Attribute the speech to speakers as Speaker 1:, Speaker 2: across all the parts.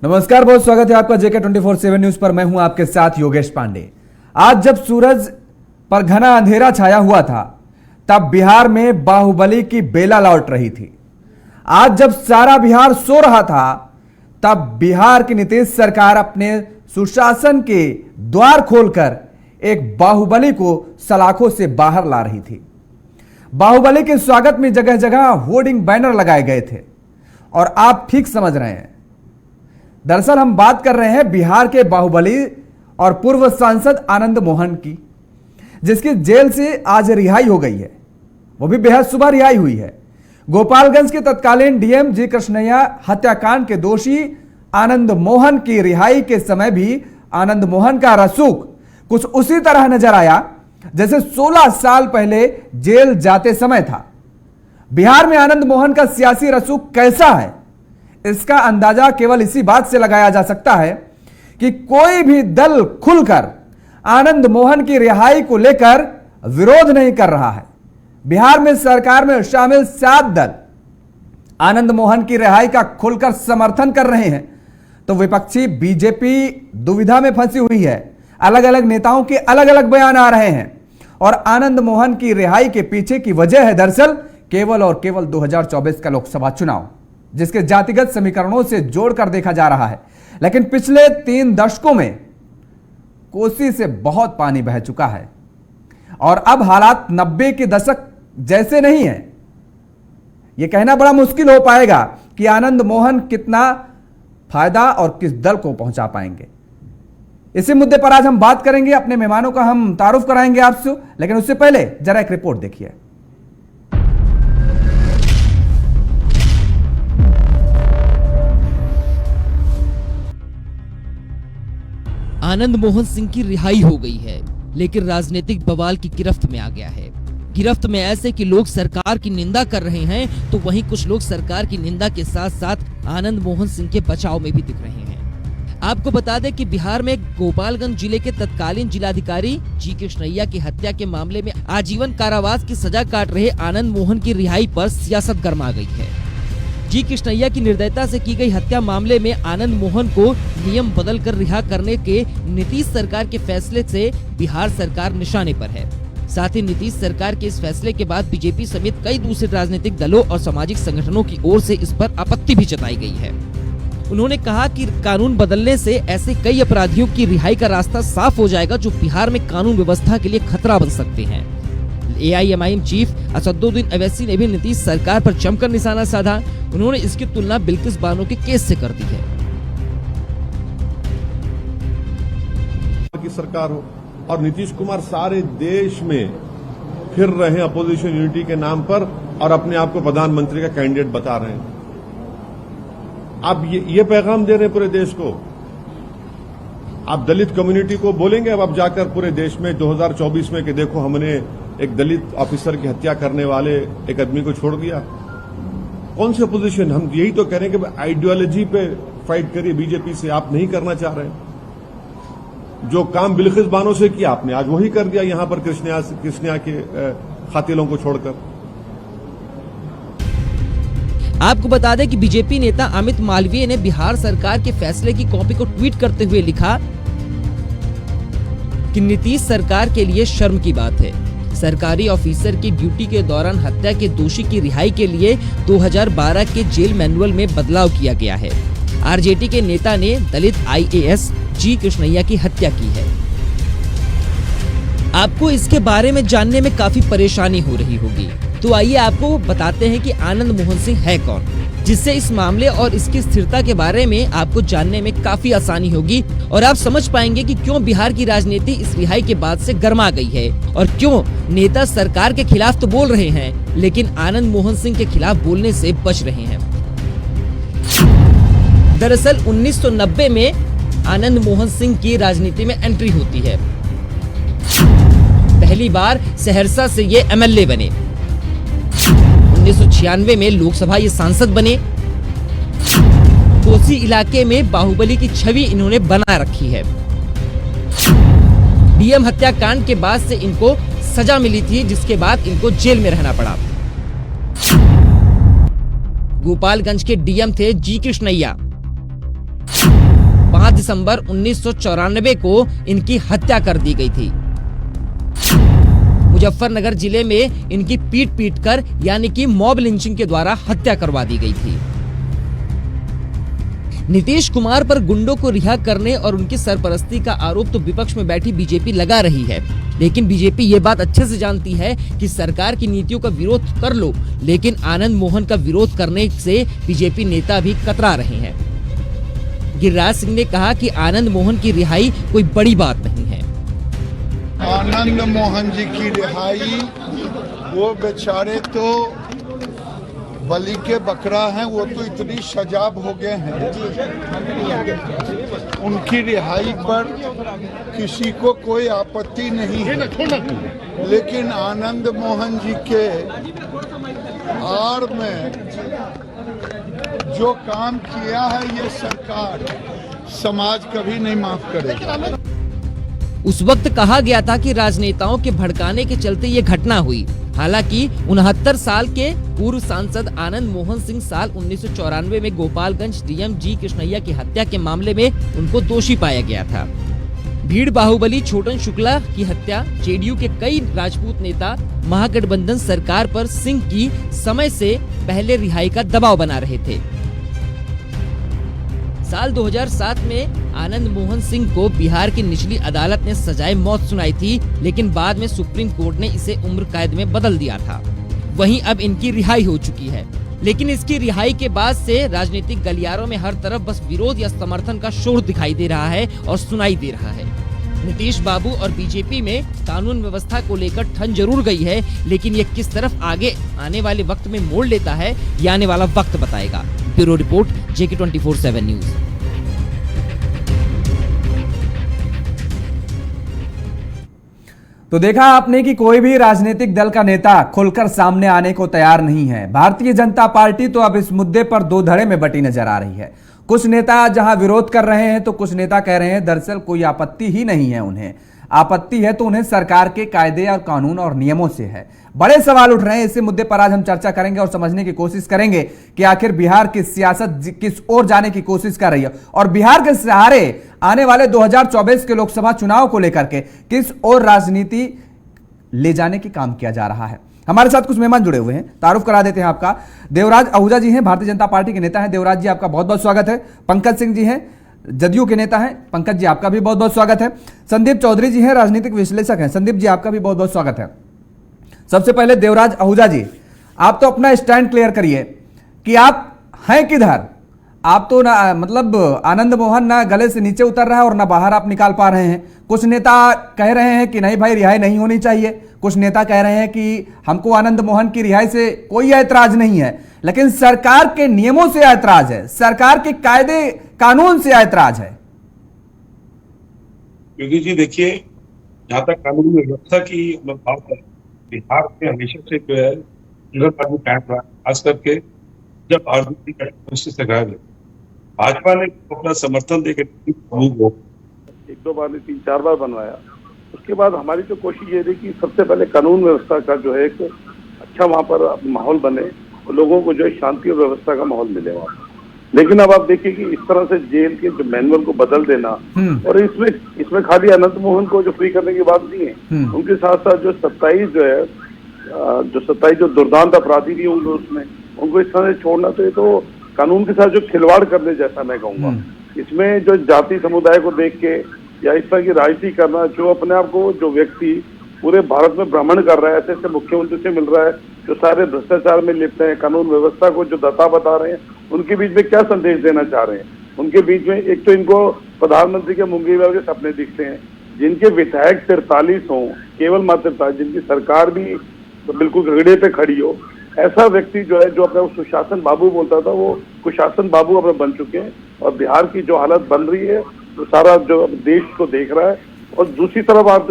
Speaker 1: नमस्कार, बहुत स्वागत है आपका जेके 24/7 न्यूज पर। मैं हूं आपके साथ योगेश पांडे। आज जब सूरज पर घना अंधेरा छाया हुआ था तब बिहार में बाहुबली की बेला लौट रही थी। आज जब सारा बिहार सो रहा था तब बिहार की नीतीश सरकार अपने सुशासन के द्वार खोलकर एक बाहुबली को सलाखों से बाहर ला रही थी। बाहुबली के स्वागत में जगह जगह होर्डिंग बैनर लगाए गए थे और आप ठीक समझ रहे हैं, दरअसल हम बात कर रहे हैं बिहार के बाहुबली और पूर्व सांसद आनंद मोहन की, जिसकी जेल से आज रिहाई हो गई है। वो भी बेहद सुबह रिहाई हुई है। गोपालगंज के तत्कालीन डीएम जी कृष्णैया हत्याकांड के दोषी आनंद मोहन की रिहाई के समय भी आनंद मोहन का रसूख कुछ उसी तरह नजर आया जैसे 16 साल पहले जेल जाते समय था। बिहार में आनंद मोहन का सियासी रसूख कैसा है, इसका अंदाजा केवल इसी बात से लगाया जा सकता है कि कोई भी दल खुलकर आनंद मोहन की रिहाई को लेकर विरोध नहीं कर रहा है। बिहार में सरकार में शामिल 7 दल आनंद मोहन की रिहाई का खुलकर समर्थन कर रहे हैं, तो विपक्षी बीजेपी दुविधा में फंसी हुई है। अलग अलग नेताओं के अलग अलग बयान आ रहे हैं और आनंद मोहन की रिहाई के पीछे की वजह है दरअसल केवल और केवल 2024 का लोकसभा चुनाव, जिसके जातिगत समीकरणों से जोड़कर देखा जा रहा है। लेकिन पिछले 3 दशकों में कोसी से बहुत पानी बह चुका है और अब हालात 90 के दशक जैसे नहीं है। यह कहना बड़ा मुश्किल हो पाएगा कि आनंद मोहन कितना फायदा और किस दल को पहुंचा पाएंगे। इसी मुद्दे पर आज हम बात करेंगे। अपने मेहमानों का हम तारुफ कराएंगे आपसे, लेकिन उससे पहले जरा एक रिपोर्ट देखिए।
Speaker 2: आनंद मोहन सिंह की रिहाई हो गई है, लेकिन राजनीतिक बवाल की गिरफ्त में आ गया है। गिरफ्त में ऐसे कि लोग सरकार की निंदा कर रहे हैं, तो वहीं कुछ लोग सरकार की निंदा के साथ साथ आनंद मोहन सिंह के बचाव में भी दिख रहे हैं। आपको बता दें कि बिहार में गोपालगंज जिले के तत्कालीन जिलाधिकारी जी कृष्णैया की हत्या के मामले में आजीवन कारावास की सजा काट रहे आनंद मोहन की रिहाई पर सियासत गर्मा गई है। जी कृष्णैया की निर्दयता से की गई हत्या मामले में आनंद मोहन को नियम बदलकर रिहा करने के नीतीश सरकार के फैसले से बिहार सरकार निशाने पर है। साथ ही नीतीश सरकार के इस फैसले के बाद बीजेपी समेत कई दूसरे राजनीतिक दलों और सामाजिक संगठनों की ओर से इस पर आपत्ति भी जताई गई है। उन्होंने कहा कि कानून बदलने से ऐसे कई अपराधियों की रिहाई का रास्ता साफ हो जाएगा जो बिहार में कानून व्यवस्था के लिए खतरा बन सकते हैं। AIMIM चीफ असदुद्दीन अवैसी ने भी नीतीश सरकार पर जमकर निशाना साधा। उन्होंने इसकी तुलना बिल्किस बानो के केस से कर दी है।
Speaker 3: की सरकार हो और नीतीश कुमार सारे देश में फिर रहे हैं अपोजिशन यूनिटी के नाम पर और अपने आप को प्रधानमंत्री का कैंडिडेट बता रहे हैं। आप ये पैगाम दे रहे हैं पूरे देश को। आप दलित कम्युनिटी को बोलेंगे अब जाकर पूरे देश में 2024 में कि देखो हमने एक दलित ऑफिसर की हत्या करने वाले एक आदमी को छोड़ दिया। कौन सी अपोजिशन? हम यही तो कह रहे हैं कि आइडियोलॉजी पे फाइट करिए बीजेपी से। आप नहीं करना चाह रहे हैं। जो काम बिल्किस बानो से किया आपने आज वही कर दिया यहां पर कृष्णैया के कातिलों को छोड़कर।
Speaker 2: आपको बता दें कि बीजेपी नेता अमित मालवीय ने बिहार सरकार के फैसले की कॉपी को ट्वीट करते हुए लिखा कि नीतीश सरकार के लिए शर्म की बात है। सरकारी ऑफिसर की ड्यूटी के दौरान हत्या के दोषी की रिहाई के लिए 2012 के जेल मैनुअल में बदलाव किया गया है। आरजेडी के नेता ने दलित IAS जी कृष्णैया की हत्या की है। आपको इसके बारे में जानने में काफी परेशानी हो रही होगी, तो आइए आपको बताते हैं कि आनंद मोहन सिंह है कौन, जिससे इस मामले और इसकी स्थिरता के बारे में आपको जानने में काफी आसानी होगी और आप समझ पाएंगे कि क्यों बिहार की राजनीति इस रिहाई के बाद से गर्मा गई है और क्यों नेता सरकार के खिलाफ तो बोल रहे हैं लेकिन आनंद मोहन सिंह के खिलाफ बोलने से बच रहे हैं। दरअसल 1990 में आनंद मोहन सिंह की राजनीति में एंट्री होती है। पहली बार सहरसा से ये MLA बने। 1996 में लोकसभा ये सांसद बने। कोसी इलाके में बाहुबली की छवि इन्होंने बना रखी है। डीएम हत्याकांड के बाद से इनको सजा मिली थी, जिसके बाद इनको जेल में रहना पड़ा। गोपालगंज के डीएम थे जी कृष्णैया। 5 दिसंबर 1994 को इनकी हत्या कर दी गई थी। मुजफ्फरनगर जिले में इनकी पीट कर यानी कि मॉब लिंचिंग के द्वारा हत्या करवा दी गई थी। नीतीश कुमार पर गुंडों को रिहा करने और उनकी सरपरस्ती का आरोप तो विपक्ष में बैठी बीजेपी लगा रही है, लेकिन बीजेपी ये बात अच्छे से जानती है कि सरकार की नीतियों का विरोध कर लो, लेकिन आनंद मोहन का विरोध करने से बीजेपी नेता भी कतरा रहे हैं। गिरिराज सिंह ने कहा कि आनंद मोहन की रिहाई कोई बड़ी बात नहीं है।
Speaker 4: आनंद मोहन जी की रिहाई, वो बेचारे तो बलि के बकरा हैं, वो तो इतनी सजाब हो गए हैं, उनकी रिहाई पर किसी को कोई आपत्ति नहीं है, लेकिन आनंद मोहन जी के आड़ में जो काम किया है ये सरकार, समाज कभी नहीं माफ करेगा।
Speaker 2: उस वक्त कहा गया था कि राजनेताओं के भड़काने के चलते ये घटना हुई। हालांकि 69 साल के पूर्व सांसद आनंद मोहन सिंह साल 1994 में गोपालगंज डीएम जी कृष्णैया की हत्या के मामले में उनको दोषी पाया गया था। भीड़ बाहुबली छोटन शुक्ला की हत्या, जेडीयू के कई राजपूत नेता महागठबंधन सरकार पर सिंह की समय से पहले रिहाई का दबाव बना रहे थे। साल 2007 में आनंद मोहन सिंह को बिहार की निचली अदालत ने सजाए मौत सुनाई थी, लेकिन बाद में सुप्रीम कोर्ट ने इसे उम्र कैद में बदल दिया था। वहीं अब इनकी रिहाई हो चुकी है, लेकिन इसकी रिहाई के बाद से राजनीतिक गलियारों में हर तरफ बस विरोध या समर्थन का शोर दिखाई दे रहा है और सुनाई दे रहा है। नीतीश बाबू और बीजेपी में कानून व्यवस्था को लेकर ठन जरूर गई है, लेकिन ये किस तरफ आगे आने वाले वक्त में मोड़ लेता है, ये आने वाला वक्त बताएगा। Bureau report, JK 24/7 news.
Speaker 1: तो देखा आपने कि कोई भी राजनीतिक दल का नेता खुलकर सामने आने को तैयार नहीं है। भारतीय जनता पार्टी तो अब इस मुद्दे पर दो धड़े में बटी नजर आ रही है। कुछ नेता जहां विरोध कर रहे हैं तो कुछ नेता कह रहे हैं दरअसल कोई आपत्ति ही नहीं है, उन्हें आपत्ति है तो उन्हें सरकार के कायदे और कानून और नियमों से है। बड़े सवाल उठ रहे हैं। इसी मुद्दे पर आज हम चर्चा करेंगे और समझने की कोशिश करेंगे कि आखिर बिहार की सियासत किस ओर जाने की कोशिश कर रही है और बिहार के सहारे आने वाले 2024 के लोकसभा चुनाव को लेकर के किस ओर राजनीति ले जाने की काम किया जा रहा है। हमारे साथ कुछ मेहमान जुड़े हुए हैं, तारुफ करा देते हैं आपका। देवराज आहूजा जी हैं, भारतीय जनता पार्टी के नेता हैं। देवराज जी आपका बहुत बहुत स्वागत है। पंकज सिंह जी हैं, जदयू के नेता हैं। पंकज जी आपका भी बहुत बहुत स्वागत है। संदीप चौधरी जी हैं, राजनीतिक विश्लेषक हैं। संदीप जी आपका भी बहुत बहुत स्वागत है। सबसे पहले देवराज आहूजा जी, आप तो अपना स्टैंड क्लियर करिए कि आप हैं किधर। आप तो ना मतलब आनंद मोहन ना गले से नीचे उतर रहा है और ना बाहर आप निकाल पा रहे हैं। कुछ नेता कह रहे हैं कि नहीं भाई रिहाई नहीं होनी चाहिए, कुछ नेता कह रहे हैं कि हमको आनंद मोहन की रिहाई से कोई ऐतराज नहीं है, लेकिन सरकार के नियमों से ऐतराज है, सरकार के कायदे कानून से ऐतराज है।
Speaker 5: योगी जी देखिए, जहां तक कानून व्यवस्था की बात है, बिहार में हमेशा से जो है कानून कायम रहा, खास करके जब आरबीआई से गायब है। भाजपा ने अपना समर्थन देकर
Speaker 6: एक दो बार नहीं 3-4 बार बनवाया। उसके बाद हमारी तो कोशिश ये रही कि सबसे पहले कानून व्यवस्था का जो है एक अच्छा वहाँ पर माहौल बने और लोगों को जो है शांति और व्यवस्था का माहौल मिले वहाँ। लेकिन अब आप देखिए कि इस तरह से जेल के जो मैनुअल को बदल देना, और इसमें खाली अनंत मोहन को जो फ्री करने की बात नहीं है, उनके साथ साथ जो 27 जो दुर्दांत अपराधी भी होंगे उसमें, उनको इस तरह से छोड़ना, तो ये तो कानून के साथ जो खिलवाड़ करने जैसा मैं कहूँगा। इसमें जो जाति समुदाय को देख के या इस तरह की राजनीति करना, जो अपने आप को जो व्यक्ति पूरे भारत में भ्रमण कर रहा है, ऐसे ऐसे मुख्यमंत्री से मिल रहा है, जो सारे भ्रष्टाचार में लिप्त हैं, कानून व्यवस्था को जो दता बता रहे हैं, उनके बीच में क्या संदेश देना चाह रहे हैं। उनके बीच में एक तो इनको प्रधानमंत्री के मुंगेवाल के सपने दिखते हैं, जिनके विधायक 43 हों, केवल मात्र 43, जिनकी सरकार भी तो बिल्कुल घगड़े पे खड़ी हो, ऐसा व्यक्ति जो है, जो अपने सुशासन बाबू बोलता था, वो कुशासन बाबू अपने बन चुके हैं। और बिहार की जो हालत बन रही है तो सारा जो देश को देख रहा है। और दूसरी तरफ आप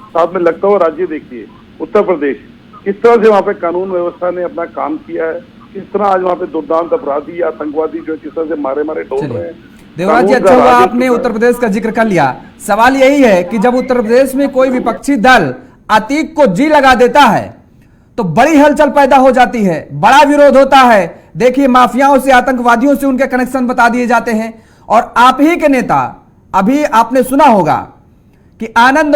Speaker 6: साथ में लगता हुआ राज्य देखिए, उत्तर प्रदेश, किस तरह से वहाँ पे कानून व्यवस्था ने अपना काम किया है, किस तरह आज वहाँ पे दुर्दांत अपराधी या आतंकवादी जो किस तरह से मारे डोल रहे हैं।
Speaker 1: देवराज जी, अच्छा हुआ आपने उत्तर प्रदेश का जिक्र कर लिया। सवाल यही है कि जब उत्तर प्रदेश में कोई विपक्षी दल अतीक को जी लगा देता है तो बड़ी हलचल पैदा हो जाती है, बड़ा विरोध होता है। देखिए, माफियाओं से, आतंकवादियों से उनके कनेक्शन बता दिए जाते हैं और आप ही के नेता अभी आपने सुना होगा कि आनंद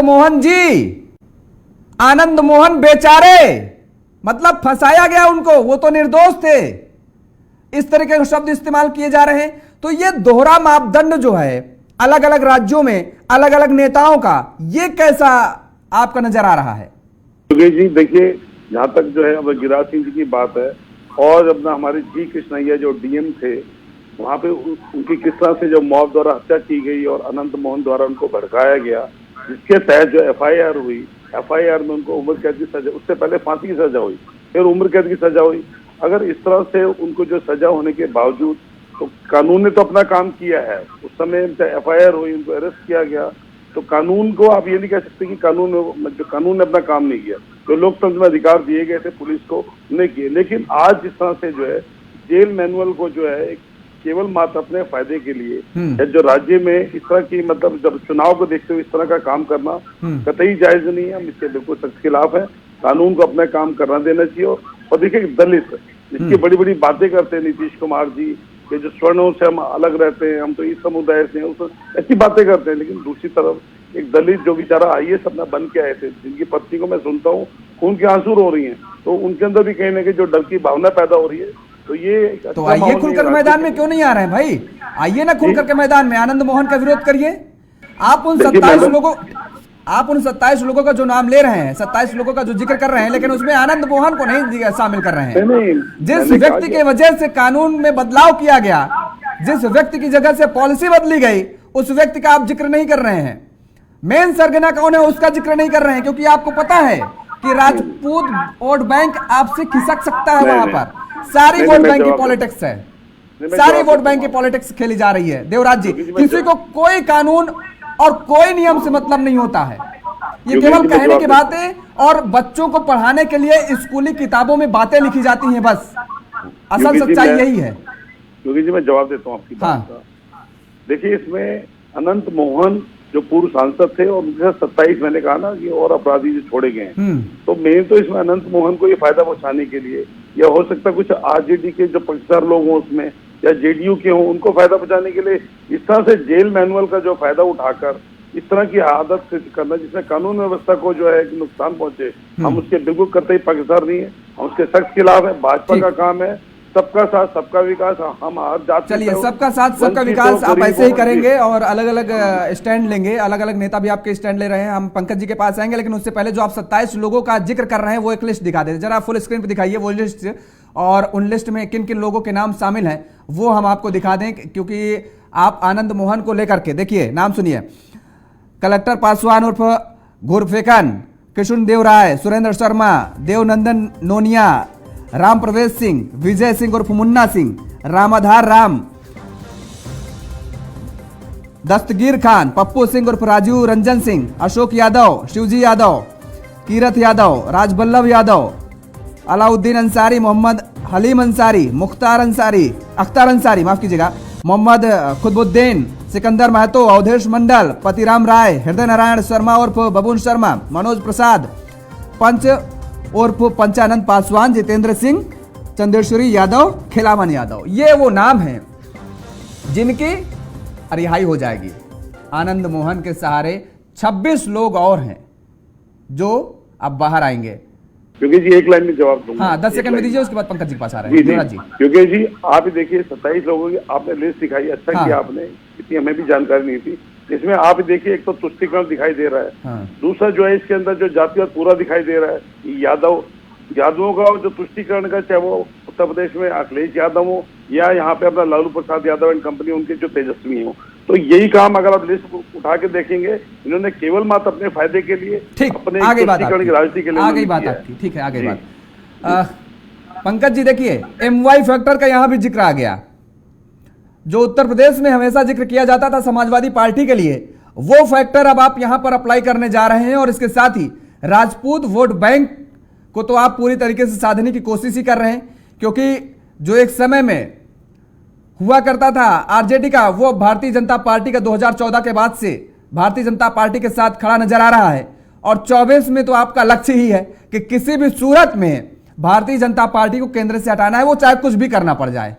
Speaker 1: मोहन बेचारे, मतलब फंसाया गया उनको, वो तो निर्दोष थे, इस तरीके के शब्द इस्तेमाल किए जा रहे हैं। तो ये दोहरा मापदंड जो है अलग अलग राज्यों में अलग अलग नेताओं का, ये कैसा आपका नजर आ रहा है?
Speaker 6: योगेश जी देखिए, जहां तक जो है अब गिरिराज सिंह जी की बात है, और अपना हमारे जी कृष्णैया जो डीएम थे, वहां पे उनकी किस तरह से जो मॉब द्वारा हत्या की गई और अनंत मोहन द्वारा उनको भड़काया गया, जिसके तहत जो एफआईआर हुई, एफआईआर में उनको उम्र कैद की सजा, उससे पहले फांसी की सजा हुई, फिर उम्र कैद की सजा हुई। अगर इस तरह से उनको जो सजा होने के बावजूद, तो कानून ने तो अपना काम किया है, उस समय एफआईआर हुई, उनको अरेस्ट किया गया, तो कानून को आप ये नहीं कह सकते कि कानून ने अपना काम नहीं किया। जो लोकतंत्र में अधिकार दिए गए थे पुलिस को, नहीं किए। लेकिन आज जिस तरह से जो है जेल मैनुअल को जो है केवल मात्र अपने फायदे के लिए, जो राज्य में इस तरह की, मतलब जब चुनाव को देखते हुए इस तरह का काम करना कतई जायज नहीं है। हम इसके बिल्कुल सख्त खिलाफ है। कानून को अपना काम करना देना चाहिए। और देखिए, दलित इसकी बड़ी बड़ी बातें करते हैं नीतीश कुमार जी कि जो स्वर्णों से हम अलग रहते हैं, हम तो इस समुदाय से हैं, ऐसी बातें करते हैं। लेकिन दूसरी तरफ एक दलित जो बेचारा आईएएस अपना बन के आए थे, जिनकी पत्नी को मैं सुनता हूँ खून के आंसू रो रही हैं, तो उनके अंदर भी कहीं ना कहीं जो डर की भावना पैदा हो रही है। तो ये
Speaker 1: तो आइए खुलकर मैदान में क्यों नहीं आ रहे हैं भाई? आइए ना खुलकर के मैदान में, आनंद मोहन का विरोध करिए। आप उन 27 लोगों का जो नाम ले रहे हैं, 27 लोगों का जो जिक्र कर रहे हैं, लेकिन उसमें आनंद मोहन को नहीं शामिल कर रहे हैं। जिस व्यक्ति की वजह से कानून में बदलाव किया गया, जिस व्यक्ति की जगह से पॉलिसी बदली गई, उस व्यक्ति का आप जिक्र नहीं कर रहे हैं। मेन सरगना कौन है उसका जिक्र नहीं कर रहे हैं, क्योंकि आपको पता है कि राजपूत वोट बैंक आपसे खिसक सकता है। वहां पर सारी वोट बैंक की पॉलिटिक्स है, सारी वोट बैंक की पॉलिटिक्स खेली जा रही है। देवराज जी, किसी को कोई कानून और कोई नियम से मतलब नहीं होता है। ये केवल कहने की बातें और बच्चों को पढ़ाने के लिए स्कूली किताबों में बातें लिखी जाती हैं, बस। असल सच्चाई यही है।
Speaker 6: योगी जी, मैं जवाब देता हूँ आपकी बात का। देखिए, इसमें अनंत मोहन जो पूर्व सांसद थे, और उनके साथ 27 मैंने कहा ना कि और अपराधी जो छोड़े गए हैं, तो मेन तो इसमें अनंत मोहन को ये फायदा पहुंचाने के लिए, या हो सकता है कुछ आरजेडी के जो पक्षकार लोग हों उसमें, या जेडीयू के हों, उनको फायदा पहुंचाने के लिए इस तरह से जेल मैनुअल का जो फायदा उठाकर इस तरह की आदत करना, जिसमें कानून व्यवस्था को जो है नुकसान पहुंचे, हम उसके बिल्कुल कतई पक्षकार नहीं है। हम उसके सख्त खिलाफ है। भाजपा का काम है सबका साथ सबका विकास। हम
Speaker 1: चलिए, सबका साथ सबका विकास आप ऐसे ही करेंगे और अलग अलग स्टैंड लेंगे। अलग अलग नेता भी आपके स्टैंड ले रहे हैं। हम पंकज जी के पास आएंगे, लेकिन उससे पहले जो आप 27 लोगों का जिक्र कर रहे हैं, वो एक लिस्ट दिखा देते जरा, फुल स्क्रीन पे दिखाइए वो लिस्ट, और उन लिस्ट में किन किन लोगों के नाम शामिल हैं वो हम आपको दिखा दें, क्योंकि आप आनंद मोहन को लेकर के देखिए, नाम सुनिए। कलेक्टर पासवान उर्फ घुरफेकन, कृष्ण देव राय, सुरेंद्र शर्मा, देवनंदन नोनिया, राम प्रवेश सिंह, विजय सिंह उर्फ मुन्ना सिंह, रामाधार राम, दस्तगीर खान, पप्पू सिंह उर्फ राजीव रंजन सिंह, अशोक यादव, शिवजी यादव, कीरत यादव, राजबल्लभ यादव, अलाउद्दीन अंसारी, मोहम्मद हलीम अंसारी, मुख्तार अंसारी, अख्तार अंसारी, माफ कीजिएगा, मोहम्मद खुदबुद्दीन, सिकंदर महतो, अवधेश मंडल, पतिराम राय, हृदय नारायण शर्मा उर्फ बबून शर्मा, मनोज प्रसाद, पंच उर्फ पंचानंद पासवान, जितेंद्र सिंह, चंद्रेश्वरी यादव, खिलावन यादव। ये वो नाम हैं जिनकी रिहाई हो जाएगी। आनंद मोहन के सहारे 26 लोग और हैं जो अब बाहर आएंगे।
Speaker 6: क्योंकि जी एक लाइन में जवाब दूंगा।
Speaker 1: हाँ, 10 सेकंड में दीजिए, उसके बाद पंकज जी के पास आ रहे हैं। जी,
Speaker 6: क्योंकि जी आप देखिए 27 लोगों की आपने लिस्ट दिखाई, अच्छा किया आपने, इतनी हमें भी जानकारी नहीं थी। इसमें आप देखिए, एक तो तुष्टिकरण दिखाई दे रहा है, दूसरा जो है इसके अंदर जो जातिवाद पूरा दिखाई दे रहा है। यादवों का जो तुष्टिकरण का, चाहे वो उत्तर प्रदेश में अखिलेश यादव हो या यहाँ पे अपना लालू प्रसाद यादव एंड कंपनी, उनके जो तेजस्वी हो, तो यही काम अगर आप लिस्ट उठा के देखेंगे, इन्होंने केवल मात्र अपने फायदे के लिए, अपने तुष्टिकरण की राजनीति के लिए
Speaker 1: आगे बात आपकी, ठीक है, आगे बात। पंकज जी देखिए, MY फैक्टर का यहाँ भी जिक्र आ गया, जो उत्तर प्रदेश में हमेशा जिक्र किया जाता था समाजवादी पार्टी के लिए, वो फैक्टर अब आप यहां पर अप्लाई करने जा रहे हैं। और इसके साथ ही राजपूत वोट बैंक को तो आप पूरी तरीके से साधने की कोशिश ही कर रहे हैं, क्योंकि जो एक समय में हुआ करता था आरजेडी का, वो भारतीय जनता पार्टी का 2014 के बाद से भारतीय जनता पार्टी के साथ खड़ा नजर आ रहा है। और 24 में तो आपका लक्ष्य ही है कि किसी भी सूरत में भारतीय जनता पार्टी को केंद्र से हटाना है, वो चाहे कुछ भी करना पड़ जाए।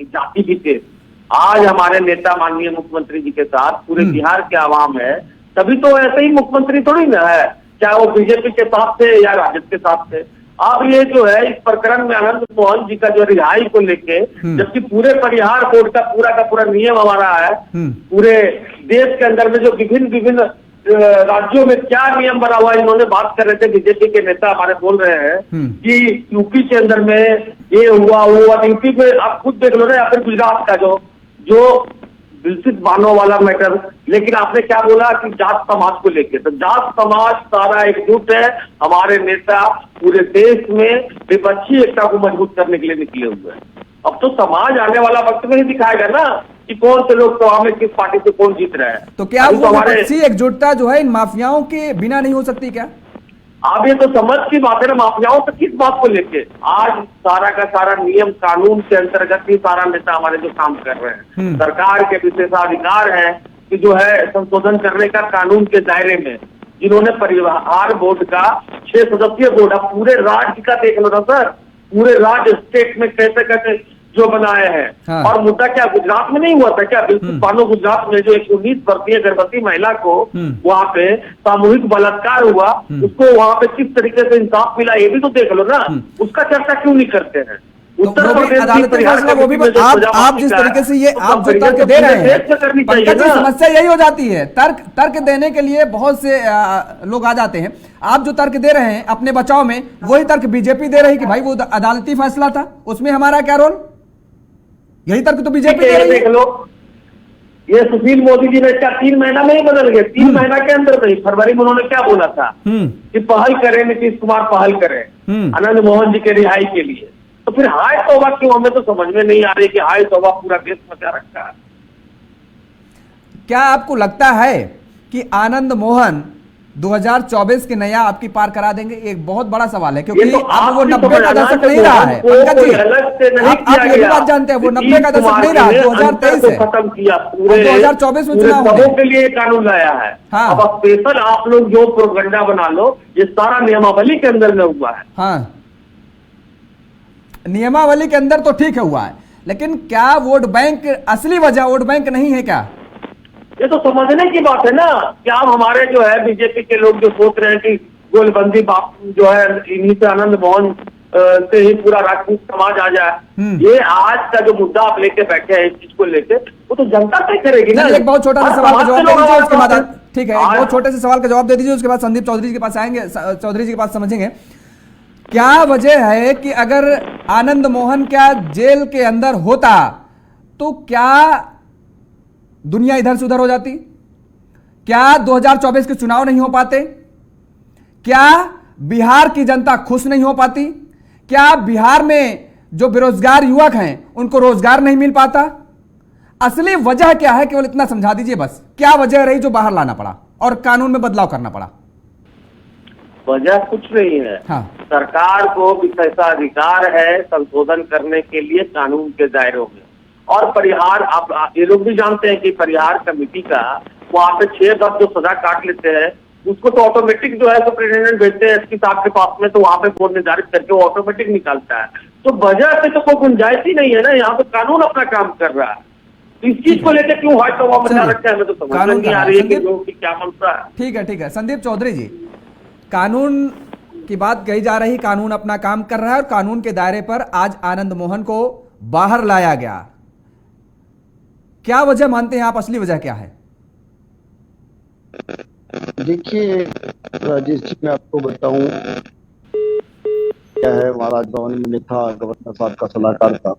Speaker 7: जाति भी थे। आज हमारे नेता माननीय मुख्यमंत्री जी के साथ पूरे बिहार के आवाम है, तभी तो ऐसे ही मुख्यमंत्री थोड़ी ना है, चाहे वो बीजेपी के साथ थे या राजद के साथ थे। अब ये जो है इस प्रकरण में आनंद मोहन जी का जो रिहाई को लेके, जबकि पूरे परिहार बोर्ड का पूरा नियम हमारा है, पूरे देश के अंदर में जो विभिन्न राज्यों में क्या नियम बना हुआ है, इन्होंने बात कर रहे थे बीजेपी के नेता हमारे बोल रहे हैं कि यूपी के अंदर में ये हुआ वो, यूपी में आप खुद देख लो ना, या फिर गुजरात का जो विकसित मानव वाला मैटर। लेकिन आपने क्या बोला कि जात समाज को लेके, तो जात समाज सारा एकजुट है, हमारे नेता पूरे देश में विपक्षी एकता को मजबूत करने के लिए निकले हुए हैं। अब तो समाज आने वाला वक्त में ही दिखाएगा ना कि कौन से लोग सभा में किस पार्टी से कौन जीत रहे हैं।
Speaker 1: तो क्या वो विपक्षी एकजुटता जो है इन माफियाओं के बिना नहीं हो सकती क्या?
Speaker 7: अब ये तो समझ की बात है ना, माफियाओं से किस बात को लेके? आज सारा का सारा नियम कानून के अंतर्गत ही सारा नेता हमारे जो काम कर रहे हैं, सरकार के विशेषाधिकार है कि जो है संशोधन करने का कानून के दायरे में, जिन्होंने परिहार बोर्ड का 6 सदस्यीय बोर्ड, अब पूरे राज्य का देख लो ना सर, पूरे राज्य स्टेट में कैसे कैसे जो बनाए हैं। हाँ। और मुद्दा क्या गुजरात में नहीं हुआ था क्या? बिल्कुल मानो गुजरात में जो 119 वर्षीय गर्भवती महिला को वहाँ पे सामूहिक बलात्कार हुआ, उसको वहाँ पे किस तरीके से इंसाफ मिला, ये भी तो देख लो ना। उसका चर्चा क्यों नहीं करते हैं?
Speaker 1: उत्तर प्रदेश आप जिस तरीके से ये आप जो तर्क दे रहे हैं, पंकज जी समस्या यही हो जाती है, तर्क देने के लिए बहुत से लोग आ जाते हैं। आप जो तर्क दे रहे हैं अपने बचाव में, वही तर्क बीजेपी दे रही कि भाई वो अदालती फैसला था, उसमें हमारा क्या रोल? यही तर्क तो बीजेपी दे रही है।
Speaker 7: देख लो, ये सुशील मोदी जी ने क्या 3 महीना में ही बदल गए? 3 महीना के अंदर नहीं, फरवरी में उन्होंने क्या बोला था कि पहल करें, नीतीश कुमार पहल करें आनंद मोहन जी के रिहाई के लिए। तो फिर हाय तौबा क्यों? हमें तो समझ में नहीं आ रही कि हाय तौबा पूरा देश मचा रखा है।
Speaker 1: क्या आपको लगता है कि आनंद मोहन 2024 के नया आपकी पार करा देंगे? एक बहुत बड़ा सवाल है, क्योंकि
Speaker 7: तो
Speaker 1: अब वो 90 का दशक नहीं रहा है। पंकज जी आप ये भी बात जानते हैं, वो 90 का दशक नहीं रहा, 2023 है,
Speaker 7: खत्म किया।
Speaker 1: 2024 में चुनाव होंगे
Speaker 7: के लिए कानून लाया है। हाँ। अब स्पेशल आप लोग जो प्रोपेगेंडा बना लो, ये सारा नियमावली के अंदर में हुआ है।
Speaker 1: हाँ, नियमावली के अंदर तो ठीक है हुआ है, लेकिन क्या वोट बैंक असली वजह वोट बैंक नहीं है क्या?
Speaker 7: ये तो समझने की बात है ना। क्या हमारे जो है बीजेपी के लोग जो सोच रहे हैं कि गोलबंदी जो है इन्हीं से आनंद मोहन से ही पूरा राजपूत समाज आ जाए, ये आज का जो मुद्दा आप लेके बैठे हैं इस चीज को लेके, वो तो जनता तय करेगी ना।
Speaker 1: एक बहुत छोटा सा सवाल का जवाब दे दीजिए, उसके बाद ठीक है, एक बहुत छोटे से सवाल का जवाब दे दीजिए, उसके बाद संदीप चौधरी जी के पास आएंगे, चौधरी जी के पास समझेंगे। क्या वजह है कि अगर आनंद मोहन क्या जेल के अंदर होता तो क्या दुनिया इधर से उधर हो जाती? क्या 2024 के चुनाव नहीं हो पाते? क्या बिहार की जनता खुश नहीं हो पाती? क्या बिहार में जो बेरोजगार युवक हैं उनको रोजगार नहीं मिल पाता? असली वजह क्या है, केवल इतना समझा दीजिए बस। क्या वजह रही जो बाहर लाना पड़ा और कानून में बदलाव करना पड़ा?
Speaker 7: वजह कुछ नहीं है। हाँ। सरकार को विशेषाधिकार है संशोधन करने के लिए कानून के दायरों में। और परिहार, आप ये लोग भी जानते हैं कि परिहार कमेटी का वहाँ पे 6-10 जो सजा काट लेते हैं, उसको तो ऑटोमेटिक जो है सुप्रिंटेंडेंट भेजते हैं एसपी साहब के पास में, तो वहाँ पे बोर्ड निर्धारित करके वो ऑटोमेटिक निकालता है। तो वजह से तो कोई गुंजाइश ही नहीं है ना, यहाँ पे कानून अपना काम कर रहा है। इस चीज को लेकर क्यों हाथ तवा मचा रखा है, हमें तो समझ नहीं आ रही है कि लोगों की क्या मनसा है।
Speaker 1: ठीक है संदीप चौधरी जी, कानून की बात कही जा रही, कानून अपना काम कर रहा है और कानून के दायरे पर आज आनंद मोहन को बाहर लाया गया। क्या वजह मानते हैं आप, असली वजह क्या है?
Speaker 8: देखिए राजेश जी, मैं आपको बताऊं क्या है, वहां राजभवन में था, गवर्नर साहब का सलाहकार था।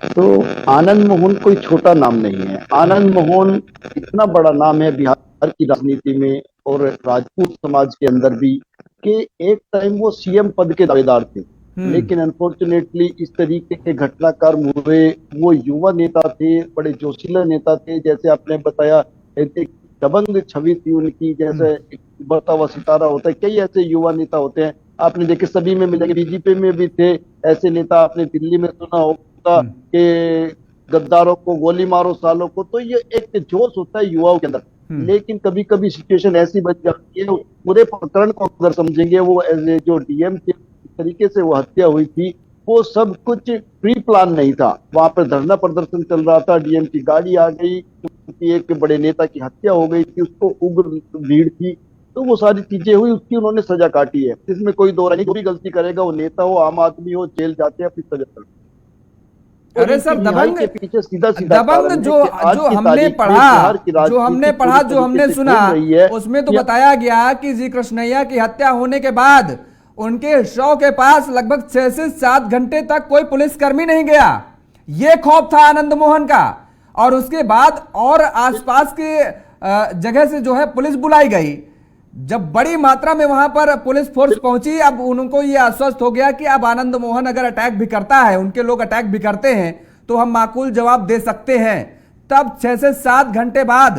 Speaker 8: तो आनंद मोहन कोई छोटा नाम नहीं है। आनंद मोहन इतना बड़ा नाम है बिहार की राजनीति में और राजपूत समाज के अंदर भी कि एक टाइम वो सीएम पद के दावेदार थे, लेकिन अनफॉर्चुनेटली इस तरीके के घटनाक्रम हुए। वो युवा नेता थे, बड़े जोशीला नेता थे, जैसे आपने बताया एक दबंग छवि थी उनकी, जैसे बढ़ता हुआ सितारा होता है। कई ऐसे युवा नेता होते हैं, आपने देखे सभी में मिलेंगे, बीजेपी में भी थे ऐसे नेता। आपने दिल्ली में सुना होगा कि गद्दारों को गोली मारो सालों को, तो ये एक जोश होता है युवाओं के अंदर। लेकिन कभी कभी सिचुएशन ऐसी बन जाती है, पूरे प्रकरण को अगर समझेंगे, वो जो डीएम के तरीके से वो हत्या हुई थी, वो सब कुछ प्री प्लान नहीं था। वहां पर धरना प्रदर्शन चल रहा था, डीएम की गाड़ी आ गई क्योंकि एक बड़े नेता की हत्या हो गई थी, उसको उग्र भीड़ थी, तो वो सारी चीजें हुई, उसकी उन्होंने सजा काटी है। इसमें कोई दो नहीं, जो भी गलती करेगा, वो नेता हो, आम आदमी हो, जेल जाते हैं, अपनी सजा करते हैं।
Speaker 1: अरे सर, दबंग
Speaker 8: के पीछे सीधा सीधा
Speaker 1: दबंग जो हमने पढ़ा, जो हमने सुना, उसमें तो बताया गया कि जी कृष्णैया की हत्या होने के बाद उनके शव के पास लगभग 6 से 7 घंटे तक कोई पुलिसकर्मी नहीं गया। ये खौफ था आनंद मोहन का। और उसके बाद और आसपास के जगह से जो है पुलिस बुलाई गई। जब बड़ी मात्रा में वहां पर पुलिस फोर्स पहुंची, अब उनको ये आश्वस्त हो गया कि अब आनंद मोहन अगर अटैक भी करता है, उनके लोग अटैक भी करते हैं, तो हम माकूल जवाब दे सकते हैं। तब 6 से 7 घंटे बाद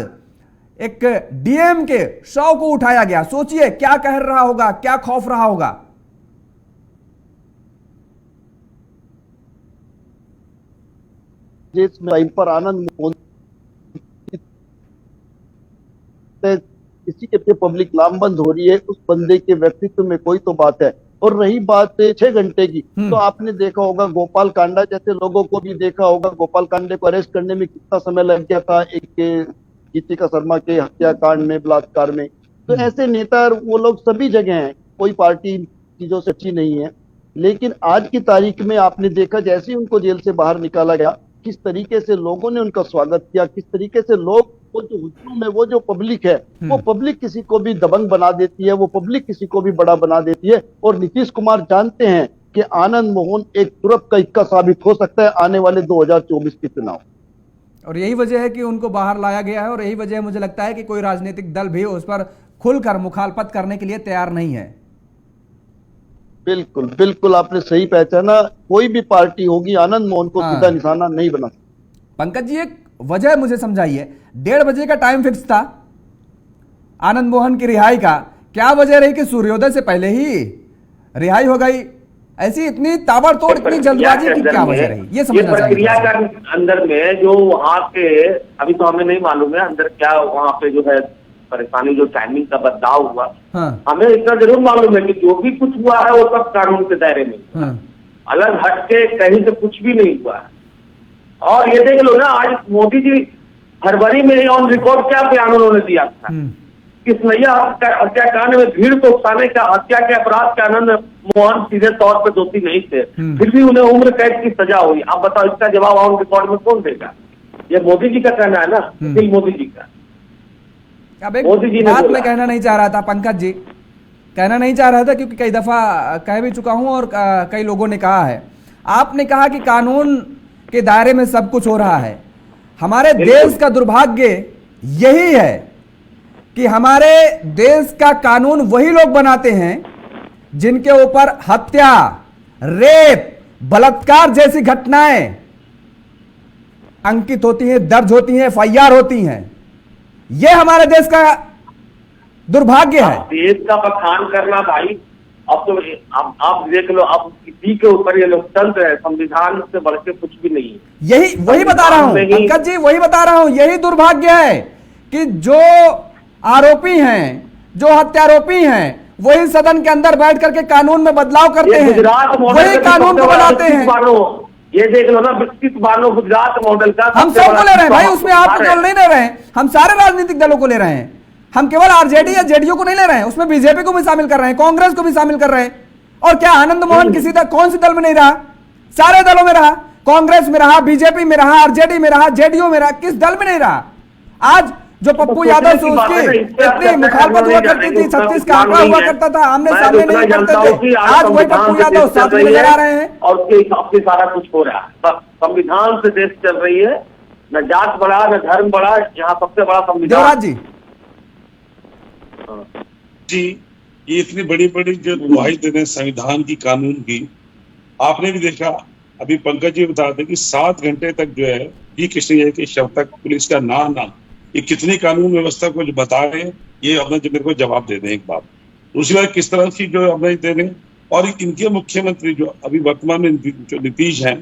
Speaker 1: एक डीएम के शव को उठाया गया। सोचिए क्या कह रहा होगा, क्या खौफ रहा होगा।
Speaker 8: जिस टाइम पर आनंद मोहन किसी के पब्लिक लामबंद हो रही है, उस बंदे के व्यक्तित्व में कोई तो बात है। और रही बात 6 घंटे की, तो आपने देखा होगा गोपाल कांडा जैसे लोगों को भी देखा होगा, गोपाल कांडे को अरेस्ट करने में कितना समय लग गया था, एक गीतिका शर्मा के हत्याकांड में, बलात्कार में। तो ऐसे नेता वो लोग सभी जगह हैं, कोई पार्टी चीजों से अच्छी नहीं है। लेकिन आज की तारीख में आपने देखा जैसे ही उनको जेल से बाहर निकाला गया, किस तरीके से लोगों ने उनका स्वागत किया, किस तरीके से लोग, वो जो हुजूम में वो जो पब्लिक है, वो पब्लिक किसी को भी दबंग बना देती है, वो पब्लिक किसी को भी बड़ा बना देती है। और नीतीश कुमार जानते हैं कि आनंद मोहन एक तुरप का इक्का साबित हो सकता है आने वाले 2024 के चुनाव।
Speaker 1: और यही वजह है कि उनको बाहर लाया गया है। और यही वजह मुझे लगता है कि कोई राजनीतिक दल भी उस पर खुलकर मुखालफत करने के लिए तैयार नहीं है।
Speaker 8: बिल्कुल बिल्कुल, आपने सही पहचाना। कोई भी पार्टी होगी आनंद मोहन को सीधा निशाना नहीं बना।
Speaker 1: पंकज जी, एक वजह मुझे समझाइए। 1:30 बजे का टाइम फिक्स था आनंद मोहन की रिहाई का। क्या वजह रही कि सूर्योदय से पहले ही रिहाई हो गई? ऐसी इतनी ताबड़तोड़, इतनी जल्दबाजी की क्या वजह रही? ये समझना चाहिए।
Speaker 7: प्रक्रिया का अंदर में जो वहाँ के, अभी तो हमें नहीं मालूम है अंदर क्या वहाँ पे जो है परेशानी, जो टाइमिंग का बदलाव हुआ। हमें इतना जरूर मालूम है कि जो भी कुछ हुआ है वो सब कानून के दायरे में, अलग हट के कहीं से कुछ भी नहीं हुआ है। और ये देख लो ना, आज मोदी जी फरवरी में ऑन रिकॉर्ड क्या बयान उन्होंने दिया था, कृष्णैया हत्याकांड में भीड़ को उकसाने का, हत्या के अपराध के आनंद मोहन सीधे तौर पर दोषी नहीं थे, फिर भी उन्हें उम्र कैद की सजा हुई। अब बताओ, इसका जवाब ऑन रिकॉर्ड में कौन देगा? ये मोदी जी का कहना है ना, मोदी जी का।
Speaker 1: अब एक बात मैं कहना नहीं चाह रहा था पंकज जी, कहना नहीं चाह रहा था क्योंकि कई दफा कह भी चुका हूं और कई लोगों ने कहा है। आपने कहा कि कानून के दायरे में सब कुछ हो रहा है। हमारे देश का दुर्भाग्य यही है कि हमारे देश का कानून वही लोग बनाते हैं जिनके ऊपर हत्या, रेप, बलात्कार जैसी घटनाएं अंकित होती हैं, दर्ज होती हैं, FIR होती हैं। यह हमारे देश का दुर्भाग्य है।
Speaker 7: देश का बखान करना भाई, अब तो आप देख लो, अब किसी के ऊपर ये लोकतंत्र है, संविधान से बढ़ के कुछ भी नहीं है।
Speaker 1: वही बता रहा हूं पंकज जी, वही बता रहा हूं। यही दुर्भाग्य है कि जो आरोपी हैं, जो हत्यारोपी हैं, वही सदन के अंदर बैठ करके कानून में बदलाव करते हैं, वही कानून को बनाते हैं।
Speaker 7: ये देख लो ना, विकसित मानो गुजरात मॉडल का
Speaker 1: हम सबको ले रहे हैं भाई, उसमें आप केवल नहीं ले रहे हैं, हम सारे राजनीतिक दलों को ले रहे हैं। हम केवल आरजेडी या जेडीयू को नहीं ले रहे हैं, उसमें बीजेपी को भी शामिल कर रहे हैं, कांग्रेस को भी शामिल कर रहे हैं। और क्या आनंद मोहन किसी कौन सी दल में नहीं रहा? सारे दलों में रहा, कांग्रेस में रहा, बीजेपी में रहा, आरजेडी में रहा, जेडीयू में रहा, किस दल में नहीं रहा? आज जो पप्पू यादव से उसकी इतनी मुखालफत हुआ करती थी, 36 का आंकड़ा हुआ करता था, आमने सामने नहीं करते थे, आज वही पप्पू यादव साथ में नजर आ रहे हैं।
Speaker 7: और उसके हिसाब से सारा कुछ हो रहा है। संविधान से देश चल रही है, न जात बड़ा न धर्म बड़ा, यहाँ सबसे बड़ा संविधान।
Speaker 5: जी, ये इतनी बड़ी बड़ी जो दुहाई दे रहे संविधान की, कानून की, आपने भी देखा, अभी पंकज जी बता दें कि 7 घंटे तक जो है जी कृष्णैया के शव तक पुलिस का ना ये कितनी कानून व्यवस्था को जो बता रहे हैं, ये अपना जो मेरे को जवाब दे दें एक बात। दूसरी बात, किस तरह की जो अपना दे रहे हैं, और इनके मुख्यमंत्री जो अभी वर्तमान में जो नीतीश हैं,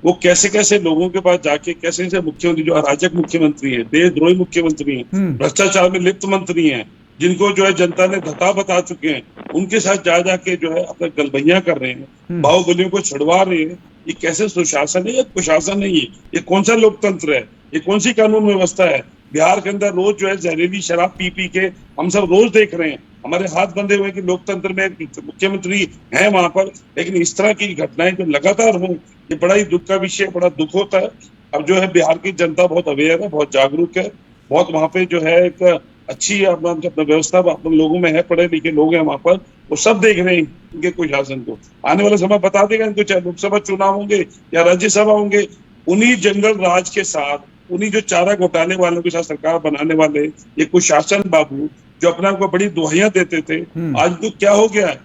Speaker 5: वो कैसे कैसे लोगों के पास जाके कैसे मुख्यमंत्री जो अराजक मुख्यमंत्री है, देशद्रोही मुख्यमंत्री है, भ्रष्टाचार में लिप्त मंत्री हैं, जिनको जो है जनता ने धता बता चुके हैं, उनके साथ जा जाके जो है अपना गलबैया कर रहे हैं, बाहुबलियों को छुड़वा रहे हैं। ये कैसे सुशासन है? ये कुशासन नहीं है। ये कौन सा लोकतंत्र है? ये कौन सी कानून व्यवस्था है? बिहार के अंदर रोज जो है जहरीली शराब पी पी के हम सब रोज देख रहे हैं, हमारे हाथ बंधे हुए कि लोकतंत्र में मुख्यमंत्री है वहां पर, लेकिन इस तरह की घटनाएं जो लगातार हो, ये बड़ा ही दुख का विषय, बड़ा दुख होता है। अब जो है बिहार की जनता बहुत अवेयर है, बहुत जागरूक है, बहुत वहां पे जो है एक अच्छी अपना व्यवस्था अपन लोगों में है, पढ़े लिखे लोग हैं वहां पर, वो सब देख रहे हैं इनके कुशासन को। आने वाला समय बता देगा इनको, चाहे लोकसभा चुनाव होंगे या राज्यसभा होंगे, उन्हीं जंगल राज के साथ, उन्हीं जो चारा घोटाले वालों के साथ सरकार बनाने वाले ये कुशासन बाबू जो अपने आप को बड़ी दुहाइयां देते थे, आज तो क्या हो गया है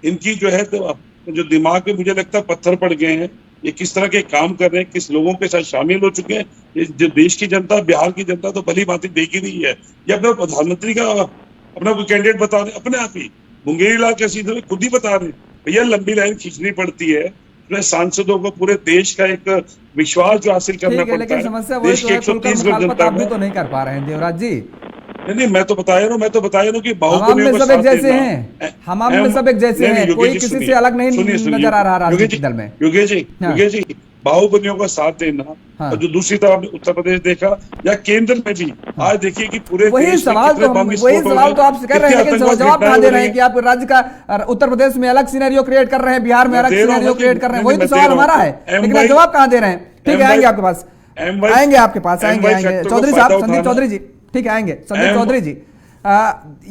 Speaker 5: इनकी जो है, तो जो दिमाग में मुझे लगता है पत्थर पड़ गए हैं। ये किस तरह के काम कर रहे हैं, किस लोगों के साथ शामिल हो चुके हैं, ये जो देश की जनता, बिहार की जनता तो भली भांति देख ही रही है। ये अपना प्रधानमंत्री का अपना कोई कैंडिडेट बता रहे अपने आप ही, मुंगेरी लाल के सीधे खुद ही बता रहे भैया लंबी लाइन खींचनी पड़ती है, सांसदों को पूरे देश का एक विश्वास जो हासिल करना पड़ता है।
Speaker 1: लेकिन समस्या वही तो है, खुलकर मुखालफत आप भी तो नहीं कर पा रहे हैं देवराज जी।
Speaker 5: नहीं, मैं तो बताया ना कि
Speaker 1: हम में सब एक जैसे हैं, हम में सब एक जैसे हैं, कोई किसी से अलग नहीं नजर आ रहा राजनीतिक दल में।
Speaker 5: योगेश जी बाहुबलियों का साथ देना, और जो दूसरी तरफ उत्तर प्रदेश देखा या केंद्र में भी आज देखिए कि पूरे
Speaker 1: वही सवाल तो आपसे कर रहे हैं, लेकिन जवाब कहाँ दे रहे हैं कि आप राज्य का उत्तर प्रदेश में अलग सिनेरियो क्रिएट कर रहे हैं, बिहार में अलग सिनेरियो क्रिएट कर रहे हैं, वही तो सवाल हमारा है, लेकिन आप जवाब कहाँ दे रहे हैं? ठीक है, आएंगे आपके पास, आएंगे चौधरी साहब, संदीप चौधरी जी, ठीक है आएंगे संदीप चौधरी जी।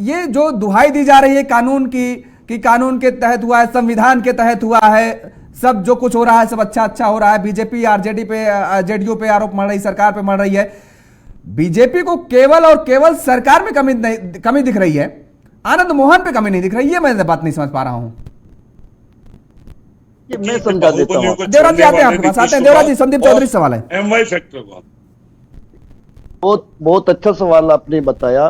Speaker 1: ये जो दुहाई दी जा रही है कानून की कि कानून के तहत हुआ है, संविधान के तहत हुआ है, सब जो कुछ हो रहा है सब अच्छा हो रहा है, बीजेपी आरजेडी पे जेडीयू पे आरोप मढ़ रही, सरकार पे मढ़ रही है। बीजेपी को केवल और केवल सरकार में कमी दिख रही है, आनंद मोहन पे कमी नहीं दिख रही है। मैं बात नहीं समझ पा रहा हूं।
Speaker 8: मैं समझा देता हूं।
Speaker 1: देवराज जी आते हैं आपके पास, आते हैं देवराज जी। संदीप चौधरी सवाल है,
Speaker 5: एमवाई फैक्टर का
Speaker 8: बहुत अच्छा सवाल आपने बताया।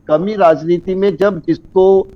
Speaker 8: कमी राजनीति में जब जिसको